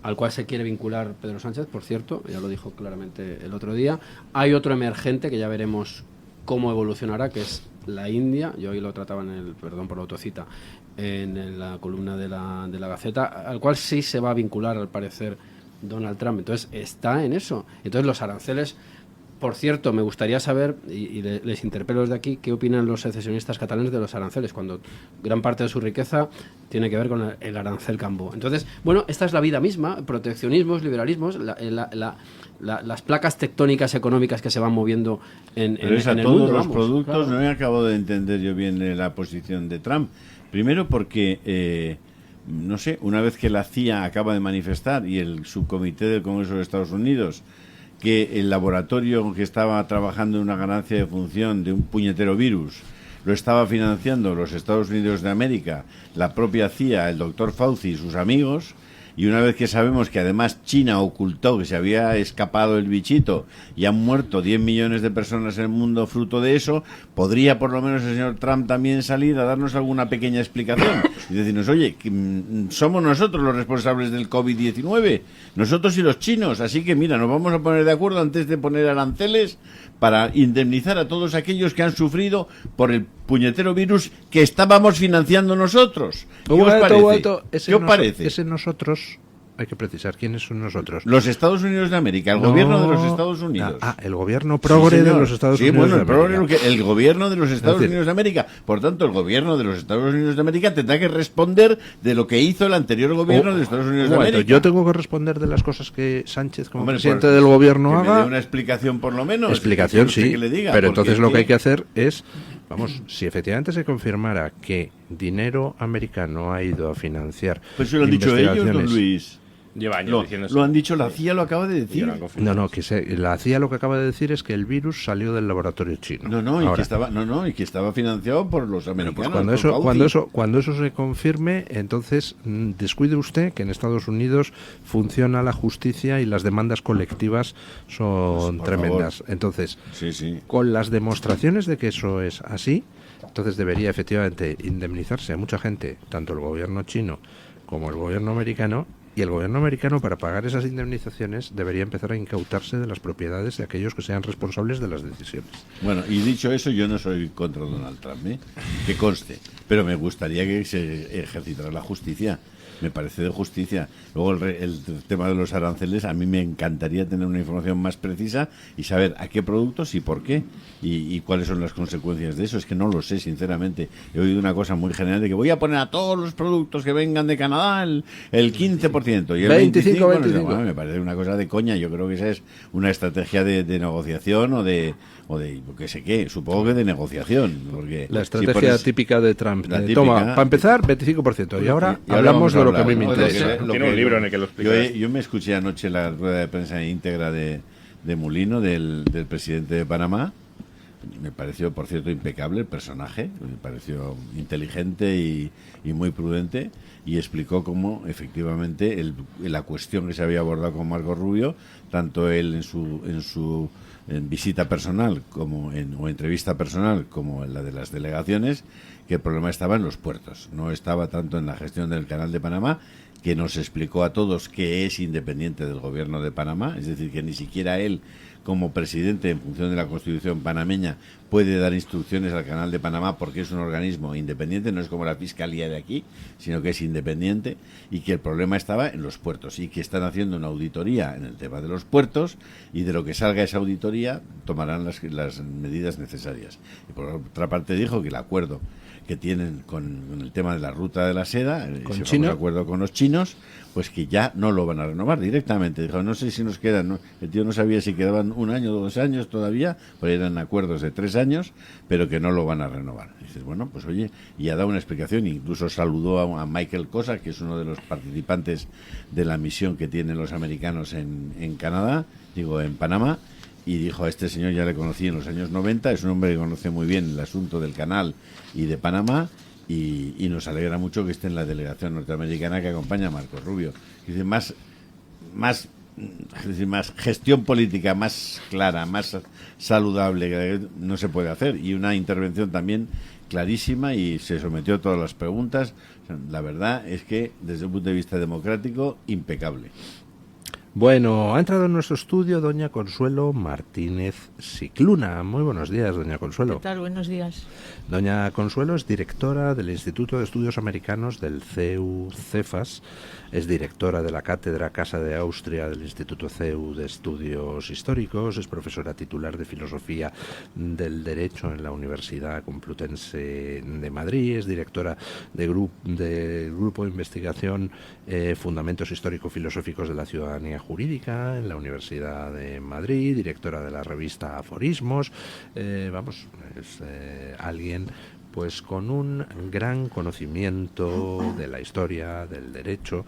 D: al cual se quiere vincular Pedro Sánchez, por cierto, ya lo dijo claramente el otro día. Hay otro emergente que ya veremos cómo evolucionará, que es la India. Yo hoy lo trataba perdón por la autocita, en la columna de la Gaceta, al cual sí se va a vincular, al parecer, Donald Trump. Entonces está en eso. Entonces los aranceles, por cierto, me gustaría saber, y les interpelo desde aquí, qué opinan los secesionistas catalanes de los aranceles, cuando gran parte de su riqueza tiene que ver con el arancel Cambó. Entonces, bueno, esta es la vida misma, proteccionismos, liberalismos, las placas tectónicas económicas que se van moviendo en
C: Pero es a
D: el
C: todos
D: mundo,
C: los
D: vamos,
C: productos.
D: claro.
C: No me acabo de entender yo bien la posición de Trump. Primero porque, no sé, una vez que la CIA acaba de manifestar y el subcomité del Congreso de Estados Unidos que el laboratorio que estaba trabajando en una ganancia de función de un puñetero virus lo estaba financiando los Estados Unidos de América, la propia CIA, el doctor Fauci y sus amigos. Y una vez que sabemos que además China ocultó que se había escapado el bichito y han muerto 10 millones de personas en el mundo fruto de eso, podría por lo menos el señor Trump también salir a darnos alguna pequeña explicación y decirnos, oye, somos nosotros los responsables del COVID-19, nosotros y los chinos, así que mira, nos vamos a poner de acuerdo antes de poner aranceles para indemnizar a todos aquellos que han sufrido por el puñetero virus que estábamos financiando nosotros. ¿Qué os parece? ¿Qué os parece?
B: Ese nosotros, hay que precisar quiénes son nosotros.
C: Los Estados Unidos de América, el gobierno de los Estados Unidos.
B: El gobierno progre de los Estados Unidos
C: bueno,
B: de América.
C: el gobierno de los Estados
B: Es decir,
C: Unidos de América. Por tanto, el gobierno de los Estados Unidos de América tendrá que responder de lo que hizo el anterior gobierno de los Estados Unidos de América.
B: Yo tengo que responder de las cosas que Sánchez, como
C: Hombre,
B: presidente del gobierno,
C: que
B: haga.
C: me dé una explicación por lo menos.
B: Explicación,
C: Que
B: sí.
C: le diga,
B: Pero
C: porque
B: entonces
C: es
B: lo que hay que hacer es, vamos, si efectivamente se confirmara que dinero americano ha ido a financiar.
C: Pues eso lo han dicho ellos, don
B: investigaciones.
C: Luis.
E: Lleva años diciendo eso.
C: Lo han dicho, la CIA lo acaba de decir.
B: No, la CIA lo que acaba de decir es que el virus salió del laboratorio chino.
C: Y que estaba financiado por los americanos.
B: Pues
C: por Fauci.
B: cuando eso se confirme, entonces descuide usted que en Estados Unidos funciona la justicia y las demandas colectivas son
C: Por
B: tremendas.
C: favor.
B: Entonces,
C: Sí.
B: con las demostraciones de que eso es así, entonces debería efectivamente indemnizarse a mucha gente, tanto el gobierno chino como el gobierno americano, Y el gobierno americano, para pagar esas indemnizaciones, debería empezar a incautarse de las propiedades de aquellos que sean responsables de las decisiones.
C: Bueno, y dicho eso, yo no soy contra Donald Trump, que conste, pero me gustaría que se ejercitara la justicia. Me parece de justicia. Luego el tema de los aranceles, a mí me encantaría tener una información más precisa y saber a qué productos y por qué y cuáles son las consecuencias de eso. Es que no lo sé, sinceramente. He oído una cosa muy general de que voy a poner a todos los productos que vengan de Canadá el 15% y el 25%. Bueno, me parece una cosa de coña. Yo creo que esa es una estrategia de negociación o de qué sé qué, supongo que de negociación. Porque
B: la estrategia típica de Trump. Toma, para empezar, 25%. Y ahora
C: y
B: hablamos de lo que a mí me interesa.
E: Tiene un libro en el que lo explica.
C: Yo me escuché anoche la rueda de prensa íntegra de Mulino, del presidente de Panamá. Me pareció, por cierto, impecable el personaje. Me pareció inteligente y muy prudente. Y explicó cómo, efectivamente, la cuestión que se había abordado con Marco Rubio, tanto él en su visita personal o entrevista personal como en la de las delegaciones, que el problema estaba en los puertos, no estaba tanto en la gestión del Canal de Panamá, que nos explicó a todos que es independiente del gobierno de Panamá, es decir, que ni siquiera él, como presidente en función de la Constitución panameña, puede dar instrucciones al Canal de Panamá porque es un organismo independiente, no es como la Fiscalía de aquí, sino que es independiente, y que el problema estaba en los puertos y que están haciendo una auditoría en el tema de los puertos y de lo que salga esa auditoría tomarán las medidas necesarias. Y por otra parte dijo que el acuerdo que tienen con el tema de la ruta de la seda,
B: ¿Con
C: ese famoso acuerdo con los chinos, pues que ya no lo van a renovar directamente. Dijo, no sé si nos quedan, ¿no? El tío no sabía si quedaban 1 año o 2 años todavía, pues eran acuerdos de 3 años, pero que no lo van a renovar. Y dices, bueno, pues oye, y ha dado una explicación, incluso saludó a Michael Cosa, que es uno de los participantes de la misión que tienen los americanos en Canadá, en Panamá, y dijo, a este señor ya le conocí en los años 90, es un hombre que conoce muy bien el asunto del canal y de Panamá, y nos alegra mucho que esté en la delegación norteamericana que acompaña a Marco Rubio. Dice, más gestión política más clara, más saludable no se puede hacer, y una intervención también clarísima, y se sometió a todas las preguntas. La verdad es que desde un punto de vista democrático, impecable.
B: Bueno, ha entrado en nuestro estudio doña Consuelo Martínez Cicluna. Muy buenos días, doña Consuelo.
I: ¿Qué tal? Buenos días.
B: Doña Consuelo es directora del Instituto de Estudios Americanos del CEU Cefas, es directora de la Cátedra Casa de Austria del Instituto CEU de Estudios Históricos, es profesora titular de Filosofía del Derecho en la Universidad Complutense de Madrid, es directora del Grupo de Investigación Fundamentos Histórico-Filosóficos de la Ciudadanía Jurídica en la Universidad de Madrid, directora de la revista Aforismos. Es alguien pues con un gran conocimiento de la historia, del derecho,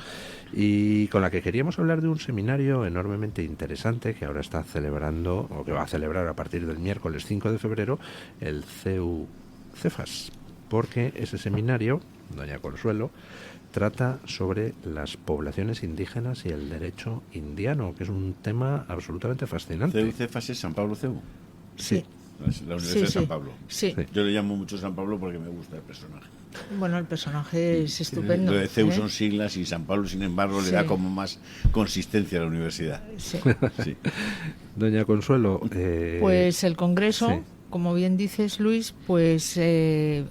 B: y con la que queríamos hablar de un seminario enormemente interesante que ahora está celebrando, o que va a celebrar a partir del miércoles 5 de febrero, el CEU Cefas, porque ese seminario, doña Consuelo, trata sobre las poblaciones indígenas y el derecho indiano, que es un tema absolutamente fascinante.
C: ¿CEU Cefas es San Pablo CEU?
B: Sí.
C: La Universidad de San Pablo.
I: Sí.
C: Yo le llamo mucho San Pablo porque me gusta el personaje.
I: Bueno, el personaje es estupendo.
C: Lo de CEU son siglas y San Pablo, sin embargo, le da como más consistencia a la universidad.
I: Sí.
C: Sí.
B: Doña Consuelo.
I: Pues el Congreso, como bien dices, Luis, pues se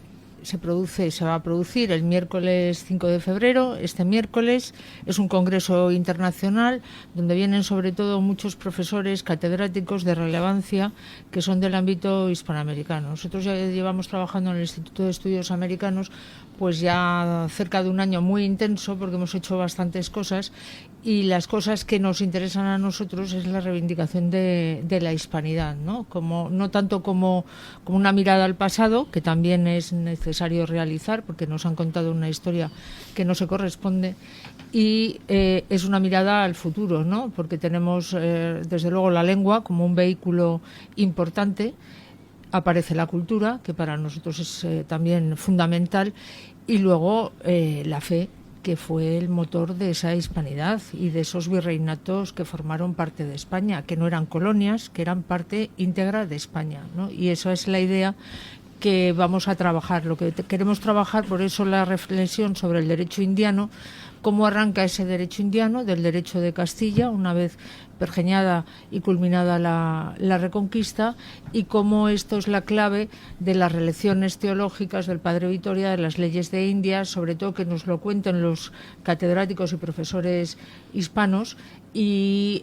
I: va a producir el miércoles 5 de febrero. Este miércoles es un congreso internacional donde vienen sobre todo muchos profesores catedráticos de relevancia que son del ámbito hispanoamericano. Nosotros ya llevamos trabajando en el Instituto de Estudios Americanos pues ya cerca de un año muy intenso, porque hemos hecho bastantes cosas, y las cosas que nos interesan a nosotros es la reivindicación de la hispanidad, ¿no? No tanto como una mirada al pasado, que también es necesario realizar porque nos han contado una historia que no se corresponde, y es una mirada al futuro, ¿no? Porque tenemos desde luego la lengua como un vehículo importante. Aparece la cultura, que para nosotros es también fundamental, y luego la fe, que fue el motor de esa hispanidad y de esos virreinatos que formaron parte de España, que no eran colonias, que eran parte íntegra de España, ¿no? Y esa es la idea que vamos a trabajar, lo que queremos trabajar, por eso la reflexión sobre el derecho indiano, cómo arranca ese derecho indiano del derecho de Castilla, una vez pergeñada y culminada la Reconquista, y cómo esto es la clave de las relecciones teológicas del padre Vitoria, de las leyes de Indias, sobre todo que nos lo cuenten los catedráticos y profesores hispanos. Y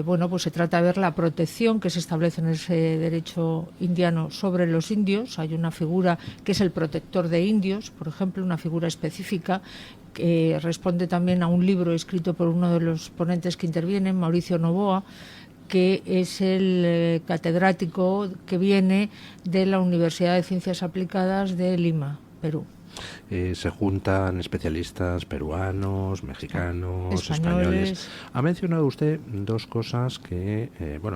I: bueno, pues se trata de ver la protección que se establece en ese derecho indiano sobre los indios. Hay una figura que es el protector de indios, por ejemplo, una figura específica que responde también a un libro escrito por uno de los ponentes que intervienen, Mauricio Novoa, que es el catedrático que viene de la Universidad de Ciencias Aplicadas de Lima, Perú.
B: Se juntan especialistas peruanos, mexicanos, españoles. Ha mencionado usted dos cosas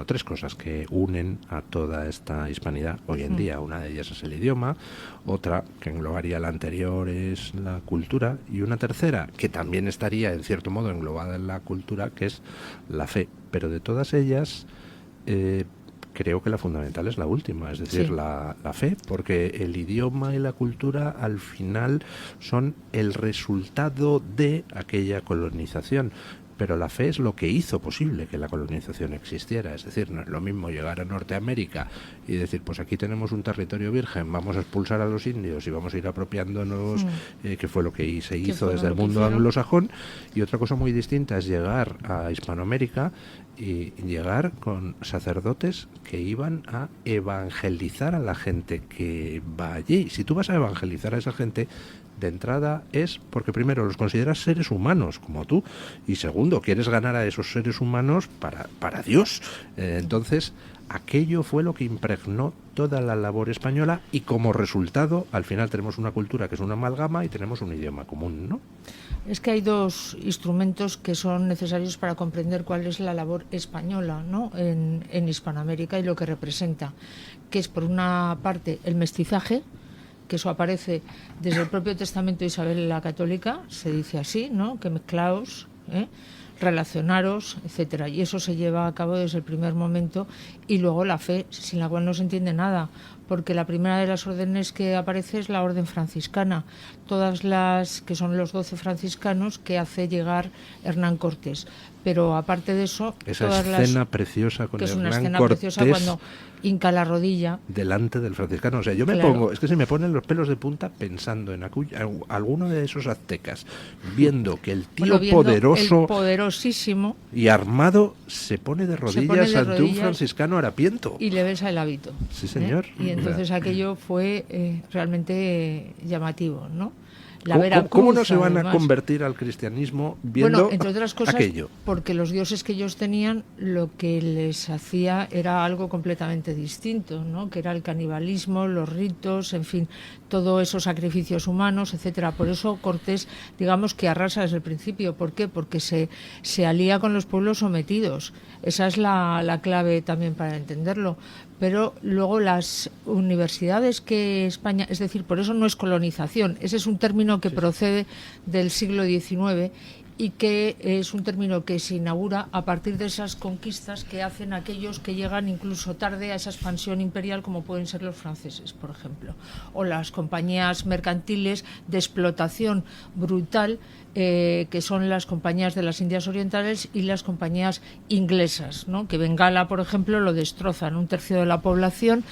B: tres cosas que unen a toda esta hispanidad hoy en día. Una de ellas es el idioma, otra, que englobaría la anterior, es la cultura, y una tercera, que también estaría en cierto modo englobada en la cultura, que es la fe. Pero de todas ellas, creo que la fundamental es la última, es decir, sí, la fe, porque el idioma y la cultura al final son el resultado de aquella colonización. Pero la fe es lo que hizo posible que la colonización existiera. Es decir, no es lo mismo llegar a Norteamérica y decir, pues aquí tenemos un territorio virgen, vamos a expulsar a los indios y vamos a ir apropiándonos, que fue lo que se hizo desde el mundo anglosajón. Y otra cosa muy distinta es llegar a Hispanoamérica y llegar con sacerdotes que iban a evangelizar a la gente que va allí. Si tú vas a evangelizar a esa gente, de entrada es porque primero los consideras seres humanos como tú, y segundo, quieres ganar a esos seres humanos para Dios. Entonces, aquello fue lo que impregnó toda la labor española, y como resultado al final tenemos una cultura que es una amalgama y tenemos un idioma común, ¿no?
I: Es que hay dos instrumentos que son necesarios para comprender cuál es la labor española, ¿no?, en Hispanoamérica y lo que representa, que es por una parte el mestizaje, que eso aparece desde el propio testamento de Isabel la Católica, se dice así, ¿no?, que mezclaos, relacionaros, etcétera, y eso se lleva a cabo desde el primer momento. Y luego la fe, sin la cual no se entiende nada, porque la primera de las órdenes que aparece es la orden franciscana, todas las que son los 12 franciscanos que hace llegar Hernán Cortés. Pero aparte de eso,
B: esa escena preciosa con Hernán Cortés, que es una escena preciosa
I: cuando hinca la rodilla
B: delante del franciscano. O sea, yo me pongo, es que se me ponen los pelos de punta pensando en alguno de esos aztecas, viendo que el tío poderoso,
I: el poderosísimo
B: y armado se pone de rodillas ante un franciscano harapiento
I: y le besa el hábito.
B: Sí, señor.
I: Y entonces aquello fue realmente llamativo, ¿no?
B: ¿Cómo no se van a convertir al cristianismo viendo
I: entre otras cosas,
B: aquello?
I: Porque los dioses que ellos tenían, lo que les hacía era algo completamente distinto, ¿no?, que era el canibalismo, los ritos, en fin, todos esos sacrificios humanos, etcétera. Por eso Cortés, digamos que arrasa desde el principio. ¿Por qué? Porque se alía con los pueblos sometidos. Esa es la clave también para entenderlo. Pero luego las universidades que España, es decir, por eso no es colonización, ese es un término que procede del siglo XIX y que es un término que se inaugura a partir de esas conquistas que hacen aquellos que llegan incluso tarde a esa expansión imperial, como pueden ser los franceses, por ejemplo, o las compañías mercantiles de explotación brutal, que son las compañías de las Indias Orientales y las compañías inglesas, ¿no?, que Bengala, por ejemplo, lo destrozan. 1/3 de la población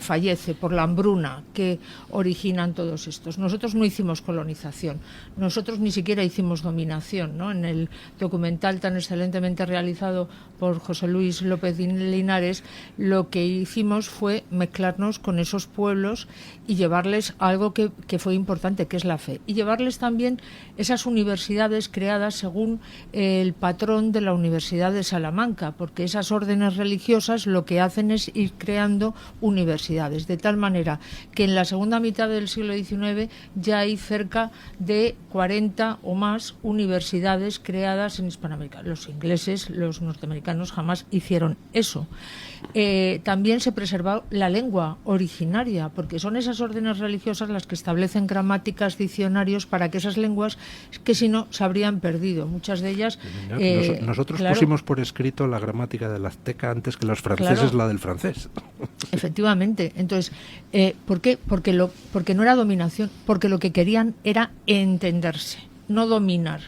I: fallece por la hambruna que originan todos estos. Nosotros no hicimos colonización, nosotros ni siquiera hicimos dominación, ¿no? En el documental tan excelentemente realizado por José Luis López Linares, lo que hicimos fue mezclarnos con esos pueblos y llevarles algo que fue importante, que es la fe, y llevarles también esas universidades creadas según el patrón de la Universidad de Salamanca, porque esas órdenes religiosas lo que hacen es ir creando universidades, de tal manera que en la segunda mitad del siglo XIX ya hay cerca de 40 o más universidades creadas en Hispanoamérica. Los ingleses, los norteamericanos jamás hicieron eso. También se preservó la lengua originaria, porque son esas órdenes religiosas las que establecen gramáticas, diccionarios para que esas lenguas, que si no se habrían perdido, muchas de ellas.
B: Nosotros pusimos por escrito la gramática del azteca antes que los franceses la del francés.
I: Efectivamente. Entonces, ¿por qué? Porque no era dominación, porque lo que querían era entenderse, no dominar.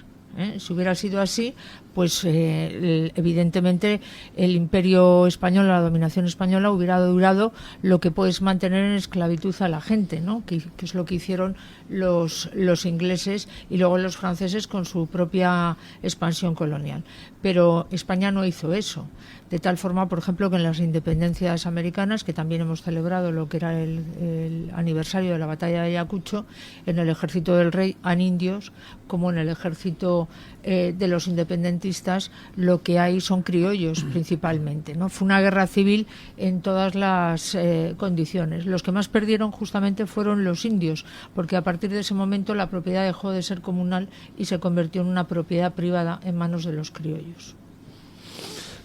I: Si hubiera sido así, pues evidentemente el imperio español, la dominación española, hubiera durado lo que puedes mantener en esclavitud a la gente, ¿no? Que es lo que hicieron los ingleses y luego los franceses con su propia expansión colonial. Pero España no hizo eso. De tal forma, por ejemplo, que en las independencias americanas, que también hemos celebrado lo que era el aniversario de la batalla de Ayacucho, en el ejército del rey han indios, como en el ejército de los independentistas lo que hay son criollos principalmente, ¿no? Fue una guerra civil en todas las condiciones. Los que más perdieron justamente fueron los indios, porque a partir de ese momento la propiedad dejó de ser comunal y se convirtió en una propiedad privada en manos de los criollos.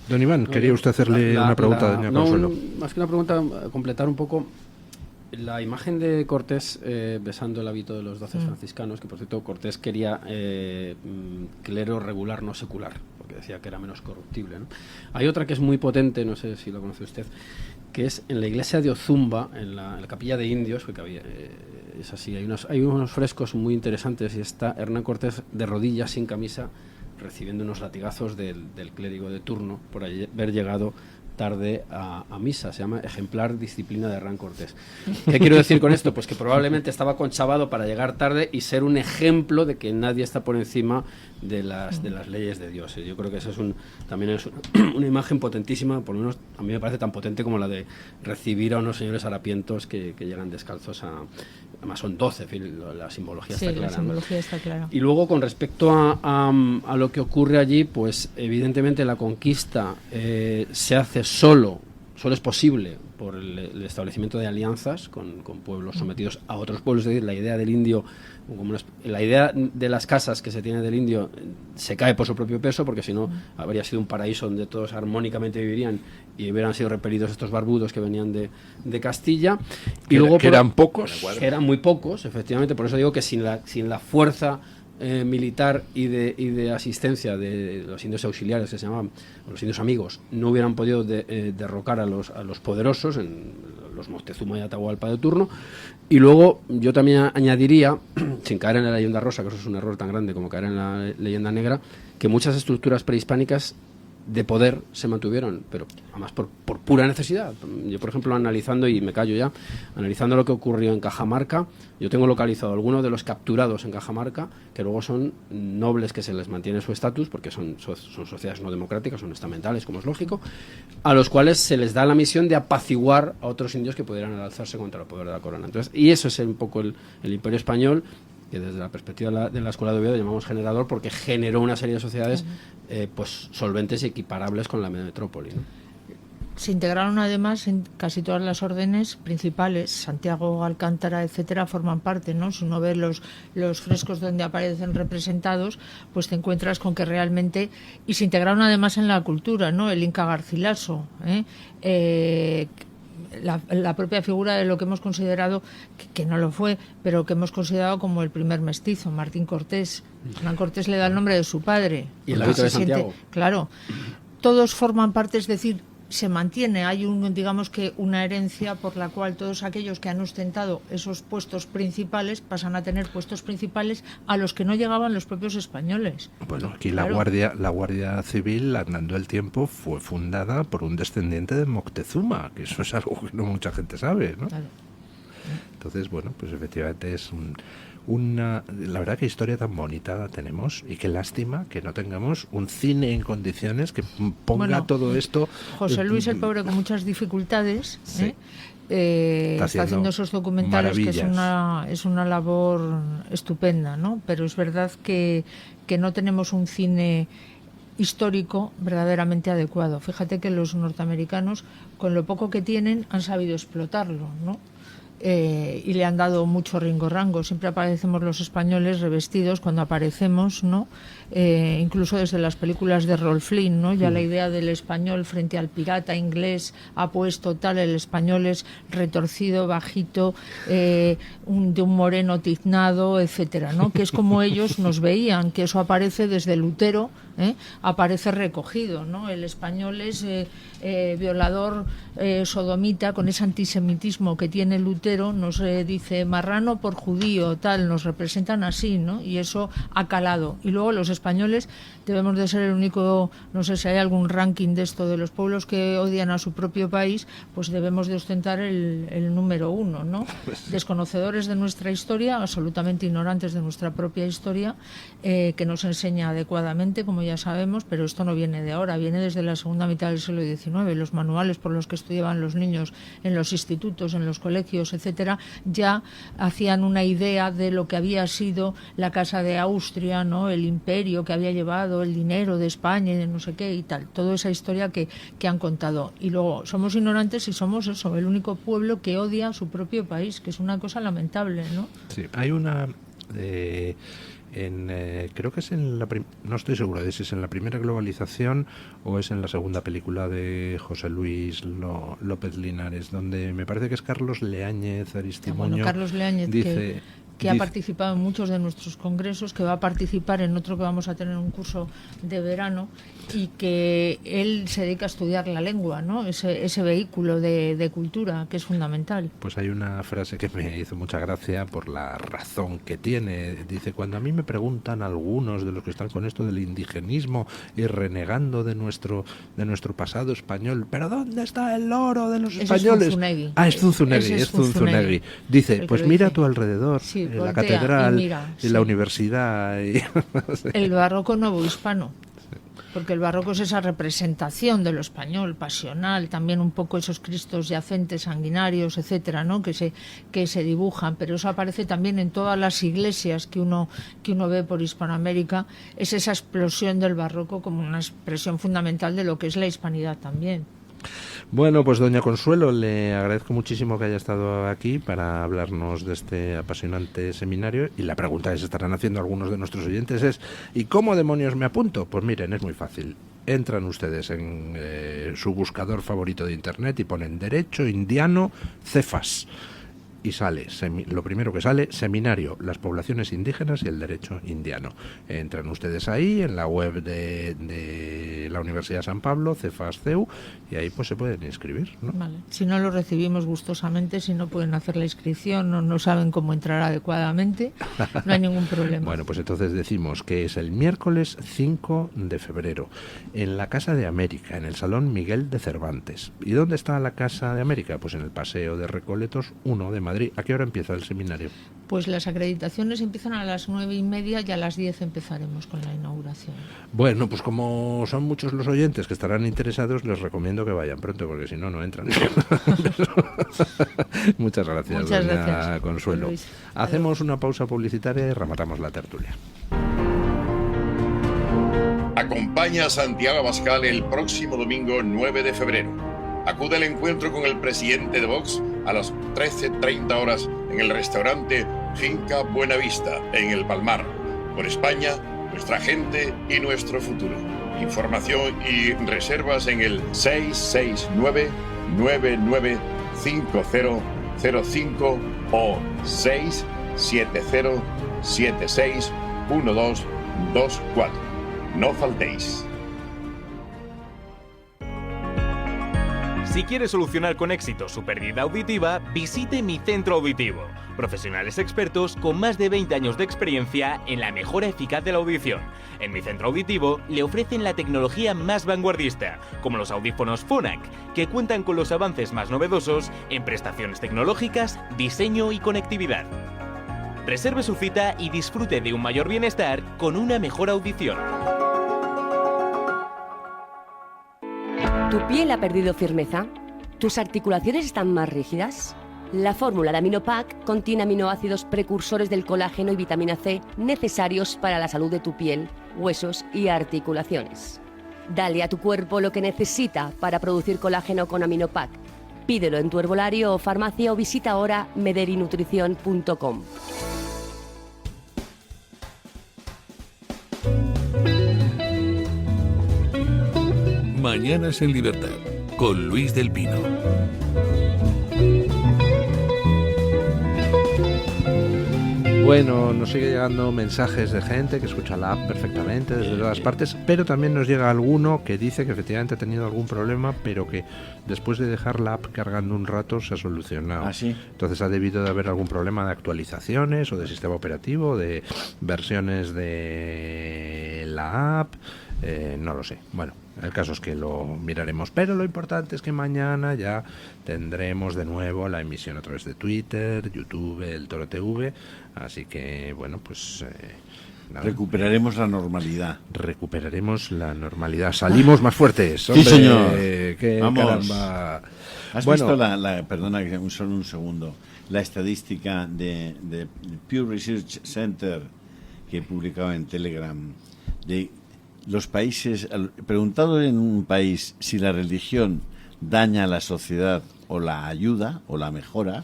B: Don Iván, quería usted hacerle una pregunta a doña Consuelo.
D: Más que una pregunta, completar un poco la imagen de Cortés besando el hábito de los 12 franciscanos, que por cierto Cortés quería clero regular, no secular, porque decía que era menos corruptible, ¿no? Hay otra que es muy potente, no sé si la conoce usted, que es en la iglesia de Ozumba, en la capilla de indios, porque había, es así, hay unos frescos muy interesantes y está Hernán Cortés de rodillas, sin camisa, recibiendo unos latigazos del clérigo de turno por haber llegado tarde a misa. Se llama Ejemplar Disciplina de Hernán Cortés. ¿Qué quiero decir con esto? Pues que probablemente estaba conchavado para llegar tarde y ser un ejemplo de que nadie está por encima de las leyes de Dios. Yo creo que eso también es una imagen potentísima, por lo menos a mí me parece tan potente como la de recibir a unos señores harapientos que llegan descalzos además son 12, en fin, la simbología está clara.
I: La simbología está clara.
D: Y luego con respecto a lo que ocurre allí, pues evidentemente la conquista se hace solo es posible por el establecimiento de alianzas con pueblos sometidos a otros pueblos. Es decir, la idea del indio, la idea de las casas que se tiene del indio se cae por su propio peso, porque si no habría sido un paraíso donde todos armónicamente vivirían y hubieran sido repelidos estos barbudos que venían de Castilla. Y luego
B: que eran pocos.
D: Eran muy pocos, efectivamente. Por eso digo que sin la fuerza militar y de asistencia de los indios auxiliares, que se llamaban los indios amigos, no hubieran podido derrocar a los poderosos, en los Moctezuma y Atahualpa de turno. Y luego yo también añadiría, sin caer en la leyenda rosa, que eso es un error tan grande como caer en la leyenda negra, que muchas estructuras prehispánicas de poder se mantuvieron, pero además por pura necesidad. Yo, por ejemplo, analizando lo que ocurrió en Cajamarca, yo tengo localizado algunos de los capturados en Cajamarca, que luego son nobles que se les mantiene su estatus, porque son sociedades no democráticas, son estamentales, como es lógico, a los cuales se les da la misión de apaciguar a otros indios que pudieran alzarse contra el poder de la corona. Entonces, y eso es un poco el Imperio Español, que desde la perspectiva de la Escuela de Oviedo llamamos generador, porque generó una serie de sociedades pues solventes y equiparables con la metrópoli, ¿no?
I: Se integraron además en casi todas las órdenes principales. Santiago, Alcántara, etcétera, forman parte, ¿no? Si uno ve los frescos donde aparecen representados, pues te encuentras con que realmente... Y se integraron además en la cultura, ¿no? El Inca Garcilaso, la propia figura de lo que hemos considerado, que no lo fue, pero que hemos considerado como el primer mestizo, Martín Cortés. Hernán Cortés le da el nombre de su padre.
D: Y el hábito de Santiago.
I: Claro. Todos forman parte, es decir, se mantiene, hay digamos que una herencia por la cual todos aquellos que han ostentado esos puestos principales pasan a tener puestos principales a los que no llegaban los propios españoles.
B: Bueno, aquí
I: claro.
B: la Guardia Civil, andando el tiempo, fue fundada por un descendiente de Moctezuma, que eso es algo que no mucha gente sabe, ¿no? Claro. Entonces, bueno, pues efectivamente es la verdad que historia tan bonita tenemos, y qué lástima que no tengamos un cine en condiciones que ponga todo esto.
I: José Luis el Pobre, con muchas dificultades,
B: sí.
I: Está haciendo esos documentales, que es una labor estupenda, ¿no? Pero es verdad que no tenemos un cine histórico verdaderamente adecuado. Fíjate que los norteamericanos, con lo poco que tienen, han sabido explotarlo, ¿no? Y le han dado mucho ringo-rango. Siempre aparecemos los españoles revestidos cuando aparecemos, ¿no? Incluso desde las películas de Rolf Flynn, ¿no? Ya la idea del español frente al pirata inglés apuesto tal, el español es retorcido, bajito, de un moreno tiznado, etcétera, ¿no? Que es como ellos nos veían, que eso aparece desde Lutero, aparece recogido, ¿no? El español es violador, sodomita, con ese antisemitismo que tiene Lutero, Lutero no se dice marrano por judío, tal, nos representan así, ¿no? Y eso ha calado. Y luego los españoles debemos de ser el único, no sé si hay algún ranking de esto, de los pueblos que odian a su propio país, pues debemos de ostentar el número 1, ¿no? Desconocedores de nuestra historia, absolutamente ignorantes de nuestra propia historia, que nos enseña adecuadamente, como ya sabemos, pero esto no viene de ahora, viene desde la segunda mitad del siglo XIX. Los manuales por los que estudiaban los niños en los institutos, en los colegios, etcétera, ya hacían una idea de lo que había sido la Casa de Austria, ¿no? El imperio que había llevado el dinero de España y de no sé qué y tal, toda esa historia que han contado. Y luego somos ignorantes y somos eso, el único pueblo que odia a su propio país, que es una cosa lamentable, ¿no?
B: Sí, hay una... creo que es en la no estoy seguro de si es en la primera globalización o es en la segunda película de José Luis López Linares, donde me parece que es Carlos Leáñez Aristimuño.
I: Bueno, Carlos Leáñez
B: dice,
I: que ha participado en muchos de nuestros congresos, que va a participar en otro que vamos a tener un curso de verano, y que él se dedica a estudiar la lengua, ¿no? Ese vehículo de cultura que es fundamental.
B: Pues hay una frase que me hizo mucha gracia por la razón que tiene. Dice, cuando a mí me preguntan algunos de los que están con esto del indigenismo y renegando de nuestro pasado español, ¿pero dónde está el oro de los españoles?
I: Es Zunzunegui.
B: Es Zunzunegui. Dice, pues mira a tu alrededor,
I: sí,
B: la catedral y la
I: sí.
B: universidad.
I: El barroco novohispano. Porque el barroco es esa representación de lo español, pasional, también un poco esos cristos yacentes, sanguinarios, etcétera, ¿no? que se dibujan, pero eso aparece también en todas las iglesias que uno ve por Hispanoamérica. Es esa explosión del barroco como una expresión fundamental de lo que es la hispanidad también.
B: Bueno, pues doña Consuelo, le agradezco muchísimo que haya estado aquí para hablarnos de este apasionante seminario, y la pregunta que se estarán haciendo algunos de nuestros oyentes es ¿y cómo demonios me apunto? Pues miren, es muy fácil. Entran ustedes en su buscador favorito de internet y ponen Derecho Indiano Cefas. Y sale, lo primero que sale, Seminario, las poblaciones indígenas y el derecho indiano. Entran ustedes ahí, en la web de la Universidad de San Pablo, Cefas-CEU, y ahí pues se pueden inscribir, ¿no?
I: Vale. Si no, lo recibimos gustosamente, si no pueden hacer la inscripción o no saben cómo entrar adecuadamente, no hay ningún problema.
B: Bueno, pues entonces decimos que es el miércoles 5 de febrero, en la Casa de América, en el Salón Miguel de Cervantes. ¿Y dónde está la Casa de América? Pues en el Paseo de Recoletos 1 de Madrid. ¿A qué hora empieza el seminario?
I: Pues las acreditaciones empiezan a las 9:30 y a las 10 empezaremos con la inauguración.
B: Bueno, pues como son muchos los oyentes que estarán interesados, les recomiendo que vayan pronto, porque si no, no entran. Muchas gracias, doña Consuelo.
I: Luis.
B: Hacemos una pausa publicitaria y rematamos la tertulia.
F: Acompaña a Santiago Abascal el próximo domingo 9 de febrero. Acude al encuentro con el presidente de Vox a las 13:30 horas en el restaurante Finca Buenavista, en El Palmar. Por España, nuestra gente y nuestro futuro. Información y reservas en el 669-995005 o 670761224. No faltéis.
J: Si quiere solucionar con éxito su pérdida auditiva, visite Mi Centro Auditivo. Profesionales expertos con más de 20 años de experiencia en la mejora eficaz de la audición. En Mi Centro Auditivo le ofrecen la tecnología más vanguardista, como los audífonos Phonak, que cuentan con los avances más novedosos en prestaciones tecnológicas, diseño y conectividad. Reserve su cita y disfrute de un mayor bienestar con una mejor audición.
K: ¿Tu piel ha perdido firmeza? ¿Tus articulaciones están más rígidas? La fórmula de Aminopac contiene aminoácidos precursores del colágeno y vitamina C necesarios para la salud de tu piel, huesos y articulaciones. Dale a tu cuerpo lo que necesita para producir colágeno con Aminopac. Pídelo en tu herbolario o farmacia o visita ahora mederinutrición.com.
L: Mañanas en Libertad, con Luis del Pino.
B: Bueno, nos sigue llegando mensajes de gente que escucha la app perfectamente desde todas partes, pero también nos llega alguno que dice que efectivamente ha tenido algún problema, pero que después de dejar la app cargando un rato se ha solucionado.
C: ¿Ah, sí?
B: Entonces ha debido de haber algún problema de actualizaciones o de sistema operativo, de versiones de la app, no lo sé. Bueno, el caso es que lo miraremos, pero lo importante es que mañana ya tendremos de nuevo la emisión a través de Twitter, YouTube, el Toro TV, así que bueno, pues nada.
C: Recuperaremos la normalidad.
B: Recuperaremos la normalidad. Salimos más fuertes. Hombre,
C: sí, señor.
B: Que
C: vamos.
B: Caramba.
C: ¿Has
B: Bueno,
C: visto perdona, solo un segundo, la estadística de Pew Research Center que he publicado en Telegram de los países, preguntado en un país si la religión daña a la sociedad o la ayuda o la mejora,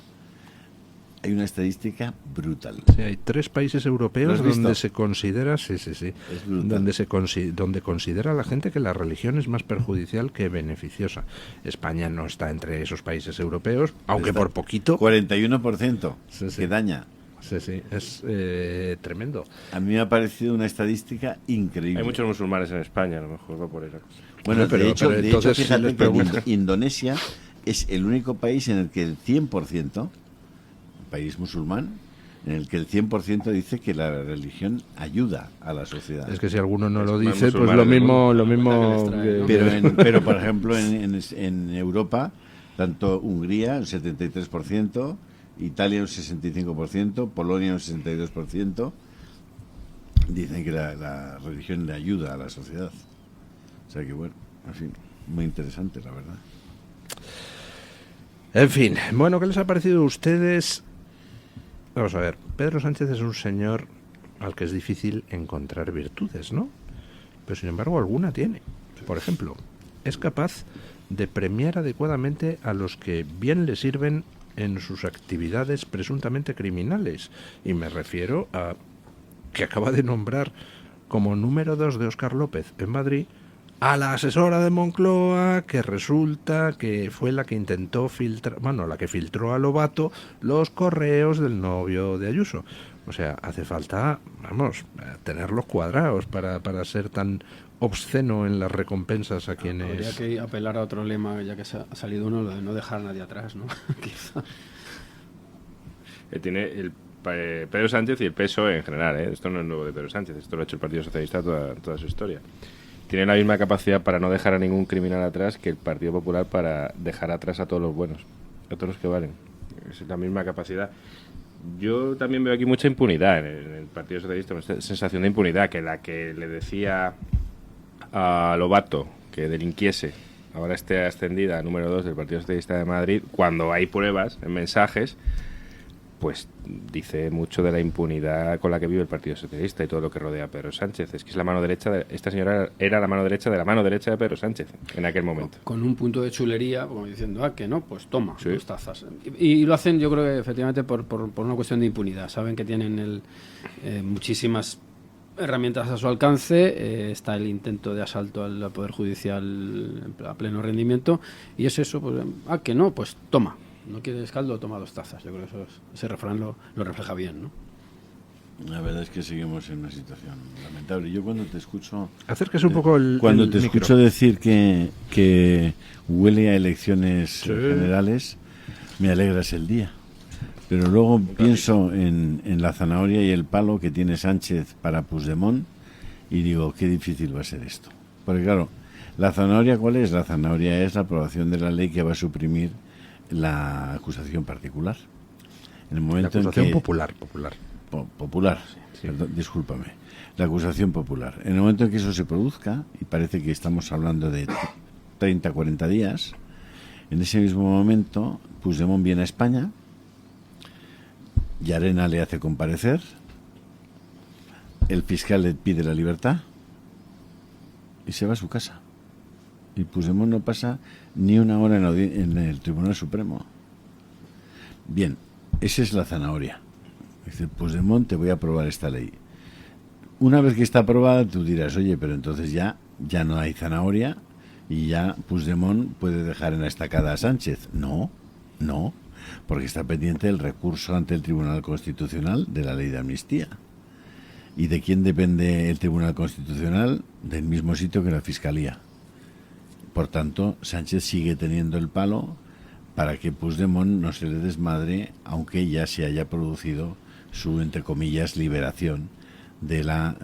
C: hay una estadística brutal.
B: Sí, hay 3 países europeos donde se considera, donde considera la gente que la religión es más perjudicial que beneficiosa. España no está entre esos países europeos, aunque
C: está
B: por poquito.
C: 41% que daña.
B: Sí, es tremendo.
C: A mí me ha parecido una estadística increíble.
E: Hay muchos musulmanes en España, a lo mejor va por esa cosa.
C: Bueno,
B: pero
C: de hecho, fíjate
B: si
C: que Indonesia es el único país en el que el 100%, país musulmán, en el que el 100% dice que la religión ayuda a la sociedad.
B: Es que si alguno no lo dice, pues lo mismo
C: pero por ejemplo en Europa, tanto Hungría un 73%, Italia un 65%, Polonia un 62%, dicen que la religión le ayuda a la sociedad. O sea que bueno, en fin, muy interesante la verdad.
B: En fin, bueno, ¿qué les ha parecido a ustedes? Vamos a ver, Pedro Sánchez es un señor al que es difícil encontrar virtudes, ¿no? Pero sin embargo alguna tiene. Por ejemplo, es capaz de premiar adecuadamente a los que bien le sirven en sus actividades presuntamente criminales. Y me refiero a que acaba de nombrar como número 2 de Óscar López en Madrid a la asesora de Moncloa, que resulta que fue la que intentó filtrar, bueno, la que filtró a Lobato los correos del novio de Ayuso. O sea, hace falta, vamos, tenerlos cuadrados para ser tan obsceno en las recompensas a quienes...
D: Habría que apelar a otro lema, ya que ha salido uno, lo de no dejar a nadie atrás, ¿no? Quizá.
E: Tiene el Pedro Sánchez y el PSOE en general, ¿eh? Esto no es nuevo de Pedro Sánchez, esto lo ha hecho el Partido Socialista toda su historia. Tiene la misma capacidad para no dejar a ningún criminal atrás que el Partido Popular para dejar atrás a todos los buenos, a todos los que valen. Es la misma capacidad. Yo también veo aquí mucha impunidad en el Partido Socialista, una sensación de impunidad, que la que le decía a Lobato que delinquiese ahora esté ascendida a número 2 del Partido Socialista de Madrid, cuando hay pruebas en mensajes, pues dice mucho de la impunidad con la que vive el Partido Socialista y todo lo que rodea a Pedro Sánchez. Es que es la mano derecha esta señora era la mano derecha de Pedro Sánchez en aquel momento.
D: Con un punto de chulería, como diciendo, que no, pues toma, sí, 2 tazas. Y lo hacen, yo creo que efectivamente por una cuestión de impunidad. Saben que tienen muchísimas herramientas a su alcance, está el intento de asalto al Poder Judicial a pleno rendimiento, y es eso, pues, que no, pues toma. No quieres caldo, toma 2 tazas. Yo creo que ese refrán lo refleja bien, ¿no?
C: La verdad es que seguimos en una situación lamentable. Yo cuando te escucho...
B: Acércase un poco
C: cuando te
B: micro.
C: Escucho decir que huele a elecciones generales, me alegras el día. Pero luego pienso en la zanahoria y el palo que tiene Sánchez para Puigdemont y digo, qué difícil va a ser esto. Porque claro, ¿la zanahoria cuál es? La zanahoria es la aprobación de la ley que va a suprimir la acusación particular. En el momento
B: la acusación
C: en que,
B: popular.
C: Sí. Perdón, discúlpame. La acusación popular. En el momento en que eso se produzca, y parece que estamos hablando de 30, 40 días, en ese mismo momento Puigdemont viene a España, Llarena le hace comparecer, el fiscal le pide la libertad y se va a su casa. Y Puigdemont no pasa ni una hora en el Tribunal Supremo. Bien, esa es la zanahoria. Dice, Puigdemont, te voy a aprobar esta ley. Una vez que está aprobada, tú dirás, oye, pero entonces ya no hay zanahoria y ya Puigdemont puede dejar en la estacada a Sánchez. No. porque está pendiente el recurso ante el Tribunal Constitucional de la ley de amnistía. ¿Y de quién depende el Tribunal Constitucional? Del mismo sitio que la Fiscalía. Por tanto, Sánchez sigue teniendo el palo para que Puigdemont no se le desmadre, aunque ya se haya producido su, entre comillas, liberación de la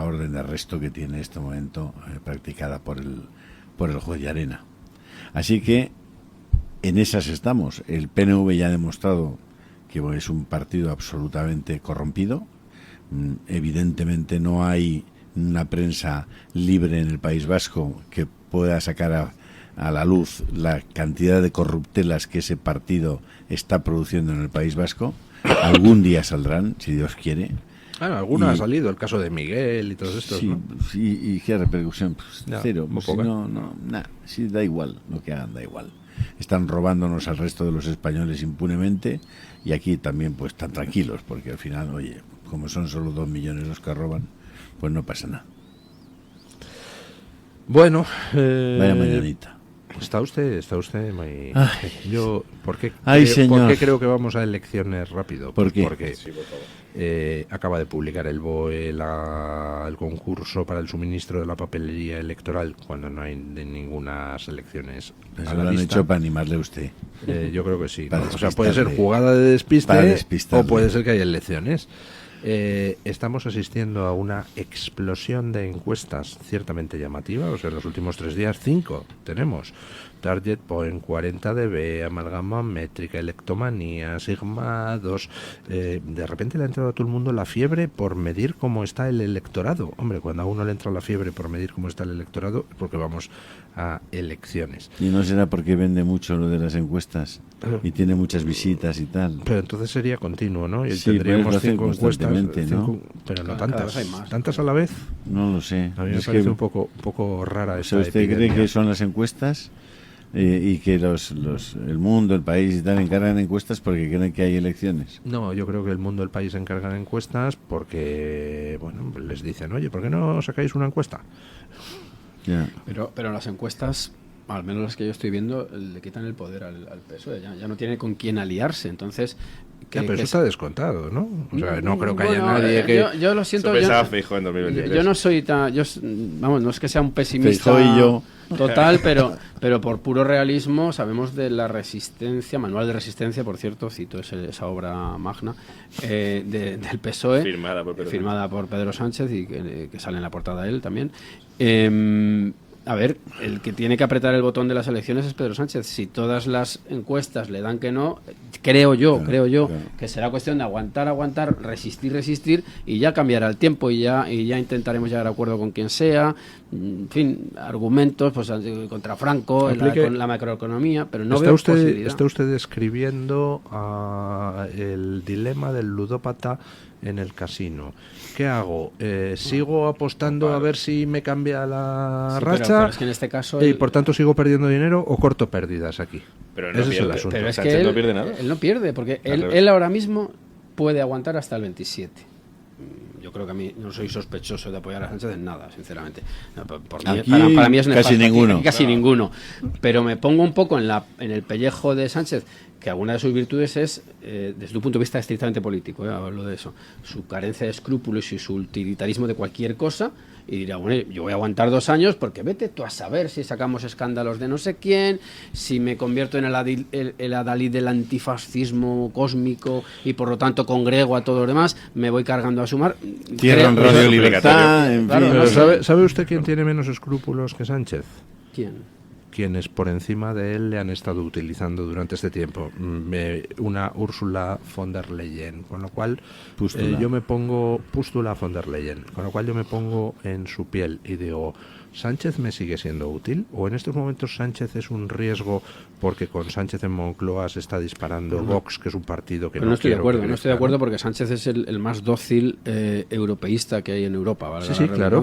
C: orden de arresto que tiene en este momento practicada por el juez Llarena. Así que en esas estamos. El PNV ya ha demostrado que es un partido absolutamente corrompido. Evidentemente no hay una prensa libre en el País Vasco que pueda sacar a la luz la cantidad de corruptelas que ese partido está produciendo en el País Vasco. Algún día saldrán, si Dios quiere.
B: Bueno, alguno ha salido, el caso de Miguel y todos estos,
C: sí,
B: ¿no?
C: Sí, y qué repercusión, pues,
B: no,
C: cero. Pues, sí, da igual, lo que hagan da igual. Están robándonos al resto de los españoles impunemente y aquí también pues están tranquilos, porque al final, oye, como son solo 2 millones los que roban, pues no pasa nada.
B: Bueno,
C: vaya mañanita.
B: Está usted muy... Yo, ¿por qué creo que vamos a elecciones rápido?
C: ¿Por qué?
B: Porque acaba de publicar el BOE el concurso para el suministro de la papelería electoral cuando no hay de ninguna elecciones.
C: Eso lo han hecho para animarle a usted.
B: Yo creo que sí. ¿No? O sea, puede ser jugada de despiste o puede ser que haya elecciones. Estamos asistiendo a una explosión de encuestas ciertamente llamativa. O sea, en los últimos 3 días 5 tenemos Target Point, 40dB, Amalgama Métrica, Electomanía, Sigma 2. De repente le ha entrado a todo el mundo la fiebre por medir cómo está el electorado. Hombre, cuando a uno le entra la fiebre por medir cómo está el electorado es porque vamos a elecciones.
C: ¿Y no será porque vende mucho lo de las encuestas y tiene muchas visitas y tal?
B: Pero entonces sería continuo, ¿no? Y
C: sí,
B: tendríamos
C: pues
B: 5 encuestas,
C: ¿no?
B: Pero no tantas. ¿Tantas a la vez?
C: No lo sé.
B: A mí me parece un poco rara esta
C: ¿Usted
B: epidemia.
C: cree que son las encuestas y que el mundo, el país y tal encargan encuestas porque creen que hay elecciones?
B: No, yo creo que el mundo, el país encargan encuestas porque, bueno, les dicen, oye, ¿por qué no sacáis una encuesta?
C: Ya.
D: Pero las encuestas, al menos las que yo estoy viendo, le quitan el poder al PSOE. Ya no tiene con quién aliarse. Entonces,
B: pero eso está descontado, ¿no? O sea, no creo que haya nadie que...
D: Yo lo siento.
E: Feijóo en 2023.
D: Yo no soy tan... vamos, no es que sea un pesimista
C: Feijóo y yo.
D: Total, pero por puro realismo sabemos de la resistencia, Manual de Resistencia, por cierto, cito esa obra magna del PSOE, firmada por Pedro Sánchez y que sale en la portada de él también. A ver, el que tiene que apretar el botón de las elecciones es Pedro Sánchez. Si todas las encuestas le dan que no, creo yo que será cuestión de aguantar, resistir y ya cambiará el tiempo y ya intentaremos llegar a acuerdo con quien sea. En fin, argumentos pues contra Franco, con la macroeconomía, pero no veo posibilidad.
B: ¿Está usted describiendo el dilema del ludópata en el casino? ¿Qué hago? ¿Sigo apostando a ver si me cambia la racha?
D: Pero es que en este caso
B: y por tanto sigo perdiendo dinero o corto pérdidas aquí.
E: Pero no
B: ese
E: pierde,
B: es el asunto.
D: Pero es
E: Sánchez
D: que
E: no pierde nada.
D: Él no pierde, porque él ahora mismo puede aguantar hasta el 27. Yo creo que a mí no soy sospechoso de apoyar a Sánchez en nada, sinceramente. Para mí es nefasto. Casi ninguno. Pero me pongo un poco en el pellejo de Sánchez, que alguna de sus virtudes es, desde un punto de vista estrictamente político, hablo de eso, su carencia de escrúpulos y su utilitarismo de cualquier cosa, y dirá, bueno, yo voy a aguantar 2 años porque vete tú a saber si sacamos escándalos de no sé quién, si me convierto en el adalid del antifascismo cósmico y por lo tanto congrego a todos los demás, me voy cargando a sumar.
C: Tierra en Radio Libertad, en fin.
B: Pero ¿sabe usted quién tiene menos escrúpulos que Sánchez?
D: ¿Quién?
B: Quienes por encima de él le han estado utilizando durante este tiempo. Una Ursula von der Leyen, con lo cual yo me pongo... Pústula von der Leyen, con lo cual yo me pongo en su piel y digo, ¿Sánchez me sigue siendo útil? ¿O en estos momentos Sánchez es un riesgo porque con Sánchez en Moncloa se está disparando Vox, que es un partido que
D: no estoy de acuerdo? No estoy de acuerdo porque Sánchez es el más dócil europeísta que hay en Europa, ¿vale?
B: Sí, claro.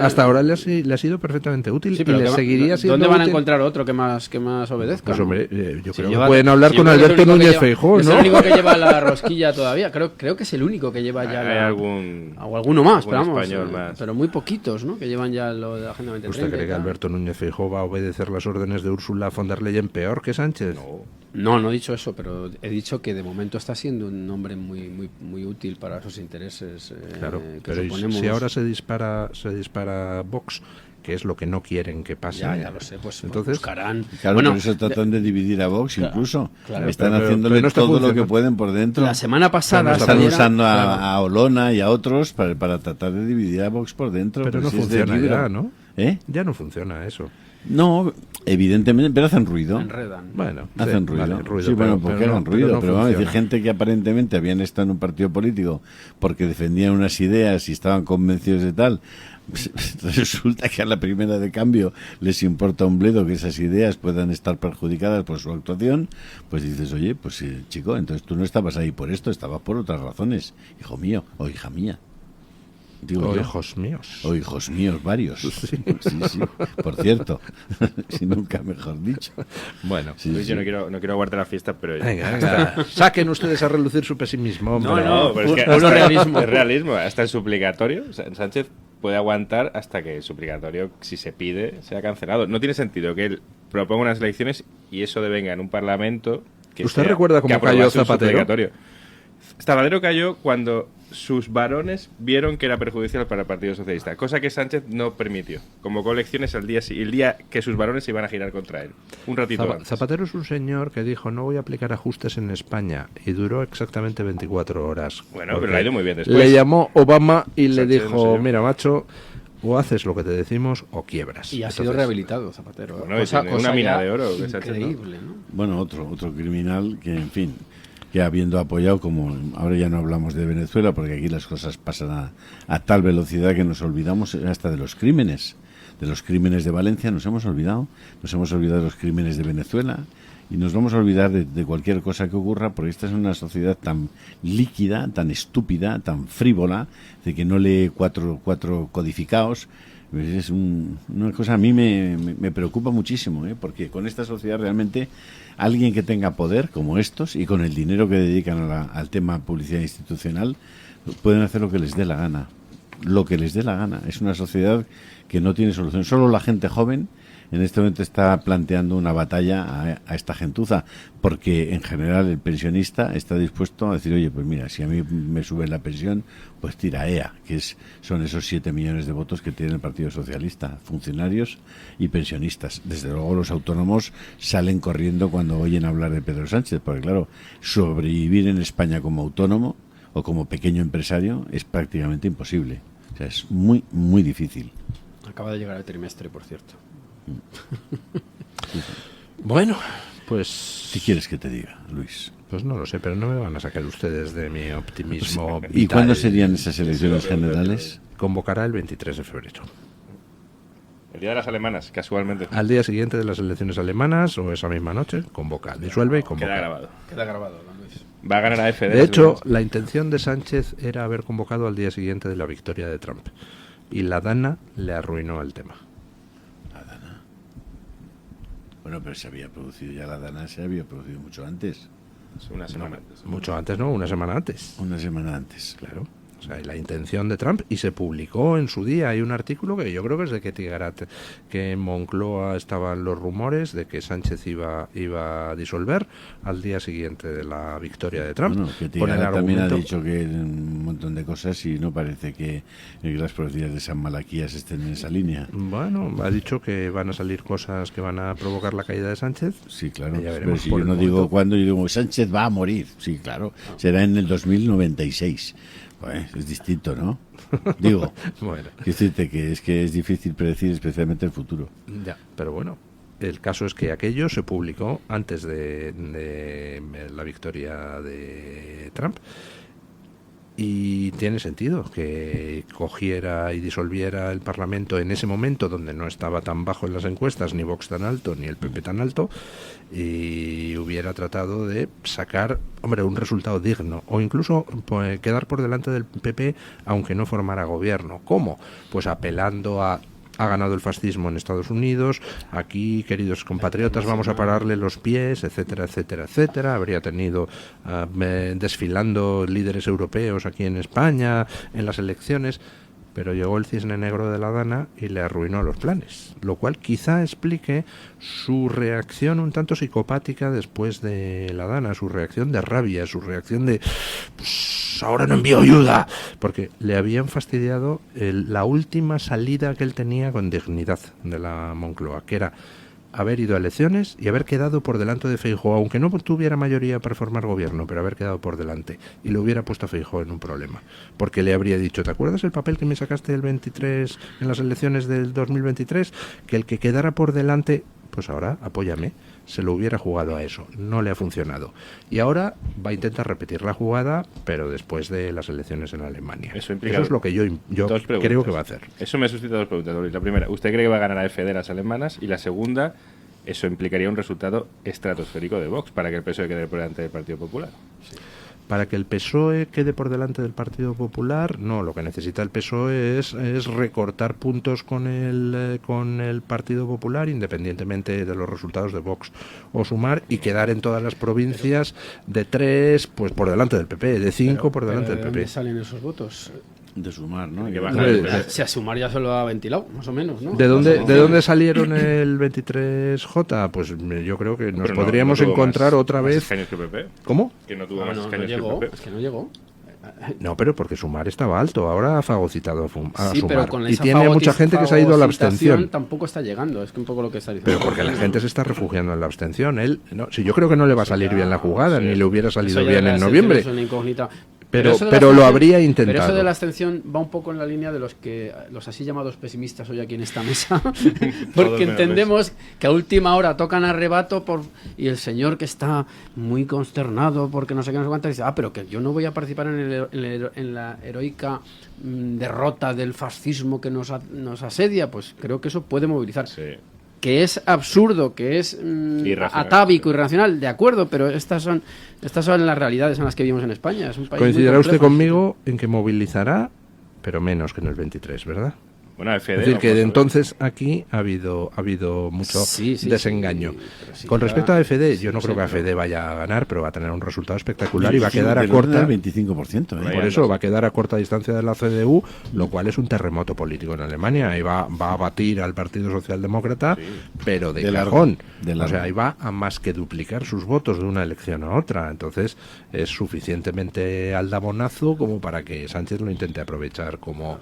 B: Hasta ahora le ha sido perfectamente útil,
D: sí,
B: y le seguiría siendo
D: ¿dónde van a
B: útil?
D: encontrar otro que más obedezca?
B: Pues hombre, yo creo que pueden hablar con Alberto Núñez Feijóo, ¿no?
D: Es el único que lleva la rosquilla todavía. Creo que es el único que lleva ya
E: alguno
D: más,
E: pero
D: muy poquitos, ¿no? Que llevan ya lo de la Agenda 2030.
B: ¿Usted cree que Alberto Núñez Feijóo va a obedecer las órdenes de Ursula von der Leyen peor que Sánchez?
D: No he dicho eso, pero he dicho que de momento está siendo un hombre muy útil para esos intereses.
B: Claro,
D: que
B: pero
D: suponemos...
B: si ahora se dispara Vox, que es lo que no quieren que pase.
D: Ya lo sé, pues
B: entonces
D: buscarán.
C: Claro,
D: Bueno,
C: por eso tratan de dividir a Vox incluso.
D: Claro,
C: están
B: pero
C: haciéndole
B: no está
C: todo lo que
B: funcionando.
C: pueden por dentro.
D: La semana pasada
C: están
D: saliera-
C: usando
D: claro.
C: a Olona y a otros para tratar de dividir a Vox por dentro.
B: Pero no
C: si es de
B: funciona
C: libro.
B: ya, ¿no?
C: ¿Eh?
B: Ya no funciona eso.
C: No, evidentemente, pero hacen ruido.
D: enredan.
B: Bueno,
C: Hacen
B: sí,
C: ruido.
B: vale,
C: Sí, bueno,
B: pero-
C: porque
B: pero
C: hagan
B: no-
C: ruido.
B: pero no
C: Pero vamos a decir,
B: funciona.
C: gente que aparentemente habían estado en un partido político porque defendían unas ideas y estaban convencidos de tal. Resulta que a la primera de cambio les importa un bledo que esas ideas puedan estar perjudicadas por su actuación. Pues dices, oye, pues chico, entonces tú no estabas ahí por esto, estabas por otras razones, hijo mío o hija mía. Digo
B: O
C: yo.
B: hijos míos.
C: O hijos míos varios. Sí, sí. Por cierto, si nunca mejor dicho.
B: Bueno,
C: Sí,
E: Luis,
C: sí.
E: yo no quiero aguardar la fiesta, pero...
B: venga. Saquen ustedes a relucir su pesimismo, hombre.
E: No, pero es que
D: Puro
E: hasta-
D: realismo.
E: es realismo. Hasta el suplicatorio, o sea, Sánchez puede aguantar hasta que el suplicatorio, si se pide, sea cancelado. No tiene sentido que él proponga unas elecciones y eso devenga en un parlamento que
B: ¿Usted
E: sea-
B: recuerda cómo
E: que aprobase
B: cayó
E: un
B: Zapatero?
E: suplicatorio. Zapatero cayó cuando sus varones vieron que era perjudicial para el Partido Socialista, cosa que Sánchez no permitió. Convocó elecciones el día que sus varones se iban a girar contra él. Un ratito antes.
B: Zapatero es un señor que dijo no voy a aplicar ajustes en España y duró exactamente 24 horas.
E: Bueno,
B: Porque
E: pero le ha ido muy bien después.
B: Le llamó Obama y le
E: Sánchez,
B: dijo,
E: no sé yo.
B: mira macho, o haces lo que te decimos o quiebras.
D: Y ha sido
B: Entonces,
D: rehabilitado Zapatero.
E: Bueno, y tiene una mina
D: ya
E: de oro, que Sánchez, ¿no?
D: increíble, ¿no?
C: Bueno, otro criminal que, en fin, que habiendo apoyado, como ahora ya no hablamos de Venezuela, porque aquí las cosas pasan a tal velocidad que nos olvidamos hasta de los crímenes. De los crímenes de Valencia nos hemos olvidado de los crímenes de Venezuela y nos vamos a olvidar de cualquier cosa que ocurra, porque esta es una sociedad tan líquida, tan estúpida, tan frívola, de que no lee cuatro codificados. Pues es una cosa a mí me preocupa muchísimo, porque con esta sociedad realmente alguien que tenga poder como estos y con el dinero que dedican al tema publicidad institucional pueden hacer lo que les dé la gana. Lo que les dé la gana. Es una sociedad que no tiene solución. Solo la gente joven en este momento está planteando una batalla a esta gentuza, porque en general el pensionista está dispuesto a decir, oye, pues mira, si a mí me sube la pensión, pues tira EA, que son esos 7 millones de votos que tiene el Partido Socialista, funcionarios y pensionistas. Desde luego los autónomos salen corriendo cuando oyen hablar de Pedro Sánchez, porque claro, sobrevivir en España como autónomo o como pequeño empresario es prácticamente imposible. O sea, es muy, muy difícil.
D: Acaba de llegar el trimestre, por cierto.
B: Bueno, pues...
C: ¿Qué quieres que te diga, Luis?
B: Pues no lo sé, pero no me van a sacar ustedes de mi optimismo
C: ¿Y
B: vital.
C: cuándo serían esas elecciones generales?
B: Convocará el 23 de febrero.
E: El día de las alemanas, casualmente.
B: Al día siguiente de las elecciones alemanas, o esa misma noche, convoca, disuelve y convoca.
E: Queda grabado.
D: Queda grabado, don Luis.
E: Va a ganar a FD.
B: De hecho, la intención de Sánchez era haber convocado al día siguiente de la victoria de Trump. Y la Dana le arruinó el tema.
C: Bueno, pero se había producido ya la Dana, se había producido mucho antes.
E: Una semana antes.
B: Mucho antes, ¿no? Una semana antes.
C: Una semana antes.
B: Claro. O sea, la intención de Trump, y se publicó en su día. Hay un artículo que yo creo que es de Ketty Garat, que en Moncloa estaban los rumores de que Sánchez iba a disolver al día siguiente de la victoria de Trump.
C: Bueno, que
B: con el
C: también ha
B: argumento-
C: dicho que un montón de cosas y no parece que las profecías de San Malaquías estén en esa línea.
B: Bueno, ha dicho que van a salir cosas que van a provocar la caída de Sánchez.
C: Sí, claro.
B: Ya
C: Pero
B: veremos
C: si
B: por
C: yo
B: el
C: no digo
B: momento.
C: cuándo, yo digo Sánchez va a morir. Sí, claro. Será en el 2096. Pues, es distinto, ¿no? Digo,
B: Bueno.
C: quiero decirte que es difícil predecir especialmente el futuro.
B: Ya, pero bueno, el caso es que aquello se publicó antes de la victoria de Trump. Y tiene sentido que cogiera y disolviera el Parlamento en ese momento donde no estaba tan bajo en las encuestas, ni Vox tan alto, ni el PP tan alto, y hubiera tratado de sacar, hombre, un resultado digno, o incluso pues, quedar por delante del PP aunque no formara gobierno. ¿Cómo? Pues apelando a... Ha ganado el fascismo en Estados Unidos, aquí, queridos compatriotas, vamos a pararle los pies, etcétera, etcétera, etcétera. Habría tenido desfilando líderes europeos aquí en España, en las elecciones. pero llegó el cisne negro de la Dana y le arruinó los planes, lo cual quizá explique su reacción un tanto psicopática después de la Dana, su reacción de rabia, su reacción de pues, ahora no envío ayuda, porque le habían fastidiado la última salida que él tenía con dignidad de la Moncloa, que era haber ido a elecciones y haber quedado por delante de Feijóo, aunque no tuviera mayoría para formar gobierno, pero haber quedado por delante, y le hubiera puesto a Feijóo en un problema, porque le habría dicho, ¿te acuerdas el papel que me sacaste el 23 en las elecciones del 2023? Que el que quedara por delante, pues ahora apóyame. Se lo hubiera jugado a eso, no le ha funcionado, y ahora va a intentar repetir la jugada, pero después de las elecciones en Alemania. Eso es lo que yo creo que va a hacer.
E: Eso me suscita dos preguntas, Luis. La primera, ¿usted cree que va a ganar AfD las alemanas? Y la segunda, eso implicaría un resultado estratosférico de Vox para que el PSOE quede por delante del Partido Popular.
B: Sí. Para que el PSOE quede por delante del Partido Popular, no, lo que necesita el PSOE es recortar puntos con el Partido Popular, independientemente de los resultados de Vox, o Sumar, y quedar en todas las provincias de 3, pues por delante del PP, de 5 por delante del PP.
D: ¿De dónde salen esos votos?
C: De Sumar, ¿no?
D: Si a Sumar ya se lo ha ventilado, más o menos, ¿no?
B: ¿De dónde salieron el 23J? Pues yo creo que nos podríamos encontrar otra vez...
E: ¿Más escaños que PP?
B: ¿Cómo?
E: Que no tuvo más escaños que PP.
D: Es que no llegó.
B: No, pero porque Sumar estaba alto, ahora ha fagocitado a
D: sí,
B: Sumar.
D: Pero con
B: y tiene mucha gente que se ha ido a la abstención.
D: Tampoco está llegando, es que un poco lo que está diciendo.
B: Pero porque la gente se está refugiando en la abstención. Si yo creo que no le va a salir bien la jugada, ni le hubiera salido bien en noviembre.
D: Es una incógnita.
B: Pero lo habría intentado.
D: Pero eso de la abstención va un poco en la línea de los así llamados pesimistas hoy aquí en esta mesa, porque entendemos que a última hora tocan arrebato y el señor que está muy consternado porque no sé qué, no sé cuánto, dice, pero que yo no voy a participar en la heroica derrota del fascismo que nos asedia. Pues creo que eso puede movilizar. Sí. Que es absurdo, que es atávico, irracional, de acuerdo, pero estas son las realidades en las que vivimos en España. Es un país
B: coincidirá usted conmigo en que movilizará, pero menos que en el 23, ¿verdad?
E: Bueno, AfD,
B: es decir, que de entonces aquí ha habido mucho desengaño. Con respecto a AfD, yo no creo que AfD vaya a ganar, pero va a tener un resultado espectacular y va a quedar a corta...
C: 25%.
B: Por eso va a quedar a corta distancia de la CDU, lo cual es un terremoto político en Alemania. Y va a batir al Partido Socialdemócrata, pero de cajón. O sea, ahí va a más que duplicar sus votos de una elección a otra. Entonces, es suficientemente aldabonazo como para que Sánchez lo intente aprovechar como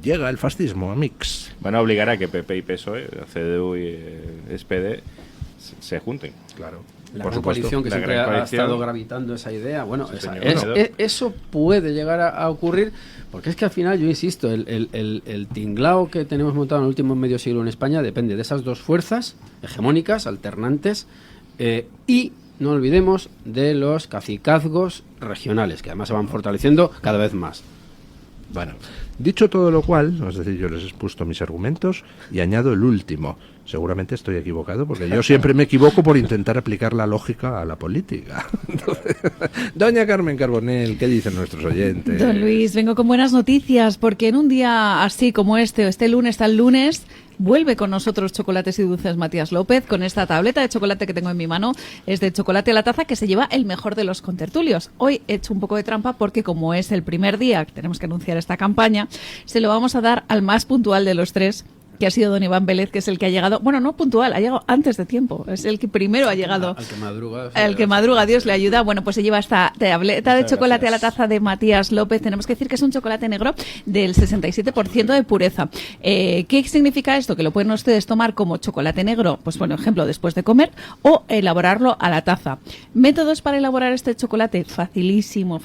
B: llega el fascismo, amix.
E: Van a obligar a que PP y PSOE, CDU y SPD, se junten.
B: Claro.
D: La gran coalición que siempre ha estado gravitando esa idea. Bueno, eso puede llegar a ocurrir, porque es que al final, yo insisto, el tinglao que tenemos montado en el último medio siglo en España depende de esas dos fuerzas hegemónicas, alternantes, y no olvidemos de los cacicazgos regionales, que además se van fortaleciendo cada vez más.
B: Bueno, dicho todo lo cual, es decir, yo les he expuesto mis argumentos y añado el último. Seguramente estoy equivocado porque yo siempre me equivoco por intentar aplicar la lógica a la política. Entonces, doña Carmen Carbonell, ¿qué dicen nuestros oyentes?
M: Don Luis, vengo con buenas noticias porque en un día así como este lunes, tal lunes, vuelve con nosotros Chocolates y Dulces Matías López con esta tableta de chocolate que tengo en mi mano. Es de chocolate a la taza, que se lleva el mejor de los contertulios. Hoy he hecho un poco de trampa porque como es el primer día que tenemos que anunciar esta campaña, se lo vamos a dar al más puntual de los tres, que ha sido don Iván Vélez, que es el que ha llegado, bueno, no puntual, ha llegado antes de tiempo, es el que primero ha llegado. Al que madruga, Dios le ayuda. Bueno, pues se lleva esta tableta de chocolate a la taza de Matías López. Tenemos que decir que es un chocolate negro del 67% de pureza. ¿Qué significa esto? Que lo pueden ustedes tomar como chocolate negro, pues por ejemplo, después de comer, o elaborarlo a la taza. Métodos para elaborar este chocolate, facilísimo.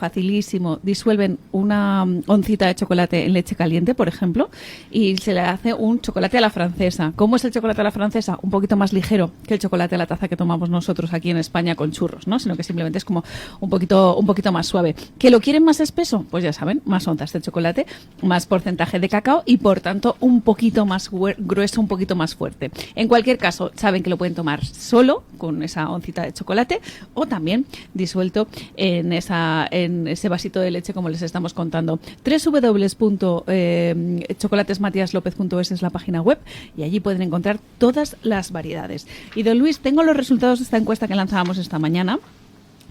M: Disuelven una oncita de chocolate en leche caliente, por ejemplo, y se le hace un chocolate a la francesa. ¿Cómo es el chocolate a la francesa? Un poquito más ligero que el chocolate a la taza que tomamos nosotros aquí en España con churros, ¿no? Sino que simplemente es como un poquito más suave. ¿Que lo quieren más espeso? Pues ya saben, más onzas de chocolate, más porcentaje de cacao y por tanto un poquito más grueso, un poquito más fuerte. En cualquier caso, saben que lo pueden tomar solo con esa oncita de chocolate o también disuelto en ese vasito de leche como les estamos contando. www.chocolatesmatiaslopez.es es la página web y allí pueden encontrar todas las variedades. Y don Luis, tengo los resultados de esta encuesta que lanzábamos esta mañana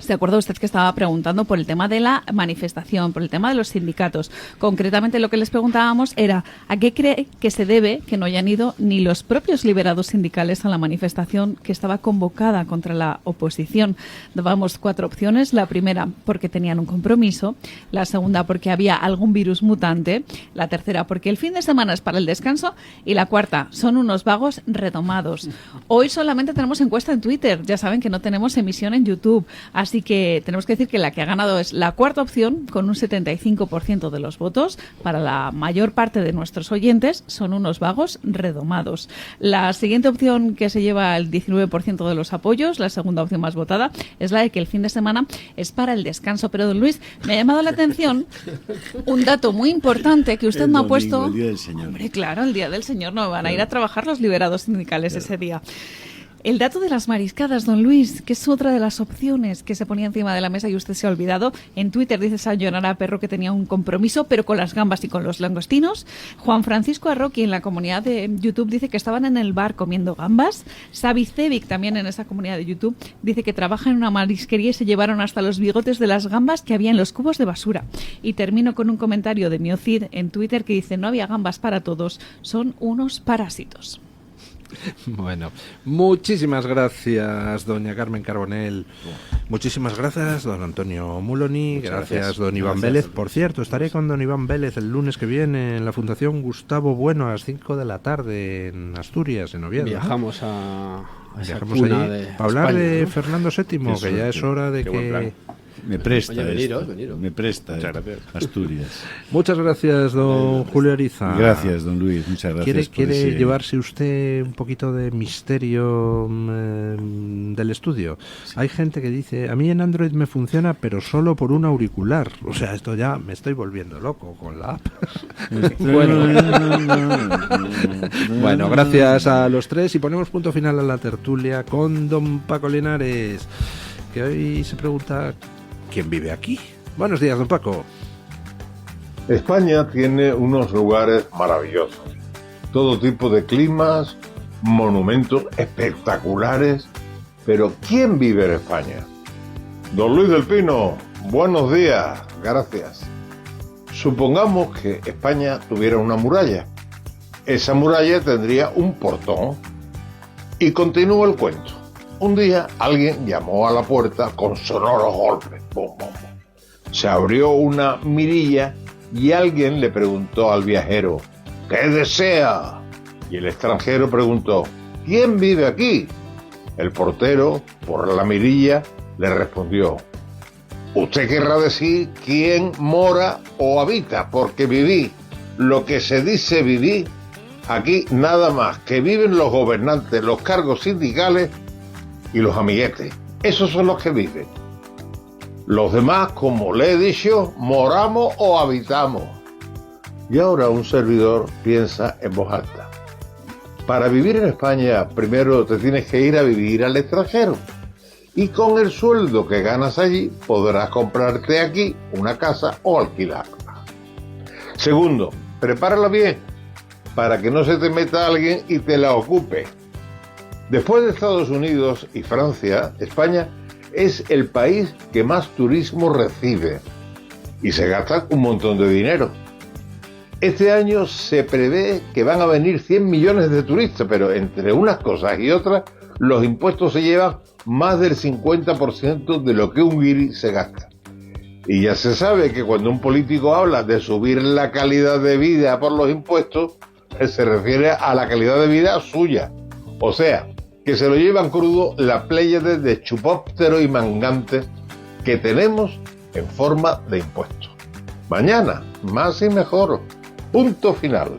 M: ¿Se acuerda usted que estaba preguntando por el tema de la manifestación, por el tema de los sindicatos? Concretamente lo que les preguntábamos era ¿a qué cree que se debe que no hayan ido ni los propios liberados sindicales a la manifestación que estaba convocada contra la oposición? Dábamos 4 opciones. La primera, porque tenían un compromiso. La segunda, porque había algún virus mutante. La tercera, porque el fin de semana es para el descanso. Y la cuarta, son unos vagos redomados. Hoy solamente tenemos encuesta en Twitter. Ya saben que no tenemos emisión en YouTube. Así que tenemos que decir que la que ha ganado es la cuarta opción, con un 75% de los votos. Para la mayor parte de nuestros oyentes, son unos vagos redomados. La siguiente opción, que se lleva el 19% de los apoyos, la segunda opción más votada, es la de que el fin de semana es para el descanso. Pero, don Luis, me ha llamado la atención un dato muy importante que usted me ha puesto.
C: El Día del Señor.
M: Hombre, claro, el Día del Señor, no van a ir a trabajar los liberados sindicales ese día. El dato de las mariscadas, don Luis, que es otra de las opciones que se ponía encima de la mesa y usted se ha olvidado. En Twitter dice Sayonara Perro que tenía un compromiso, pero con las gambas y con los langostinos. Juan Francisco Arroqui en la comunidad de YouTube dice que estaban en el bar comiendo gambas. Xavi Cevic, también en esa comunidad de YouTube, dice que trabaja en una marisquería y se llevaron hasta los bigotes de las gambas que había en los cubos de basura. Y termino con un comentario de Miocid en Twitter que dice: no había gambas para todos, son unos parásitos.
B: Bueno, muchísimas gracias, doña Carmen Carbonell. Muchísimas gracias, don Antonio Muloni. Gracias, don Iván Vélez. Por cierto, estaré con don Iván Vélez el lunes que viene en la Fundación Gustavo Bueno a las 5 de la tarde en Asturias, en Oviedo.
D: Viajamos a esa
B: Viajamos
D: cuna
B: allí
D: de
B: para hablar
D: España,
B: de
D: ¿no?
B: Fernando VII, que ya es hora de que...
C: Me presta,
D: Oye, veniros.
C: me presta Asturias.
B: Muchas gracias, don Julio Ariza.
C: Gracias, don Luis, muchas gracias.
B: ¿Quiere llevarse usted un poquito de misterio del estudio? Sí. Hay gente que dice, a mí en Android me funciona, pero solo por un auricular. O sea, esto ya me estoy volviendo loco con la app. Bueno, gracias a los tres y ponemos punto final a la tertulia con don Paco Linares, que hoy se pregunta: ¿quién vive aquí? Buenos días, don Paco.
N: España tiene unos lugares maravillosos, todo tipo de climas, monumentos espectaculares, pero ¿quién vive en España? Don Luis del Pino, buenos días, gracias. Supongamos que España tuviera una muralla. Esa muralla tendría un portón. Y continúa el cuento. Un día alguien llamó a la puerta con sonoros golpes. Bum, bum, bum. Se abrió una mirilla y alguien le preguntó al viajero: ¿qué desea? Y el extranjero preguntó: ¿quién vive aquí? El portero, por la mirilla, le respondió: usted querrá decir quién mora o habita, porque viví. Lo que se dice viví, aquí nada más que viven los gobernantes, los cargos sindicales y los amiguetes. Esos son los que viven. Los demás, como le he dicho, moramos o habitamos. Y ahora un servidor piensa en voz alta: para vivir en España, primero te tienes que ir a vivir al extranjero. Y con el sueldo que ganas allí, podrás comprarte aquí una casa o alquilarla. Segundo, prepárala bien, para que no se te meta alguien y te la ocupe. Después de Estados Unidos y Francia, España es el país que más turismo recibe y se gasta un montón de dinero. Este año se prevé que van a venir 100 millones de turistas, pero entre unas cosas y otras, los impuestos se llevan más del 50% de lo que un guiri se gasta. Y ya se sabe que cuando un político habla de subir la calidad de vida por los impuestos, se refiere a la calidad de vida suya. O sea, que se lo llevan crudo la pléyade de chupópteros y mangantes que tenemos en forma de impuestos. Mañana, más y mejor. Punto final.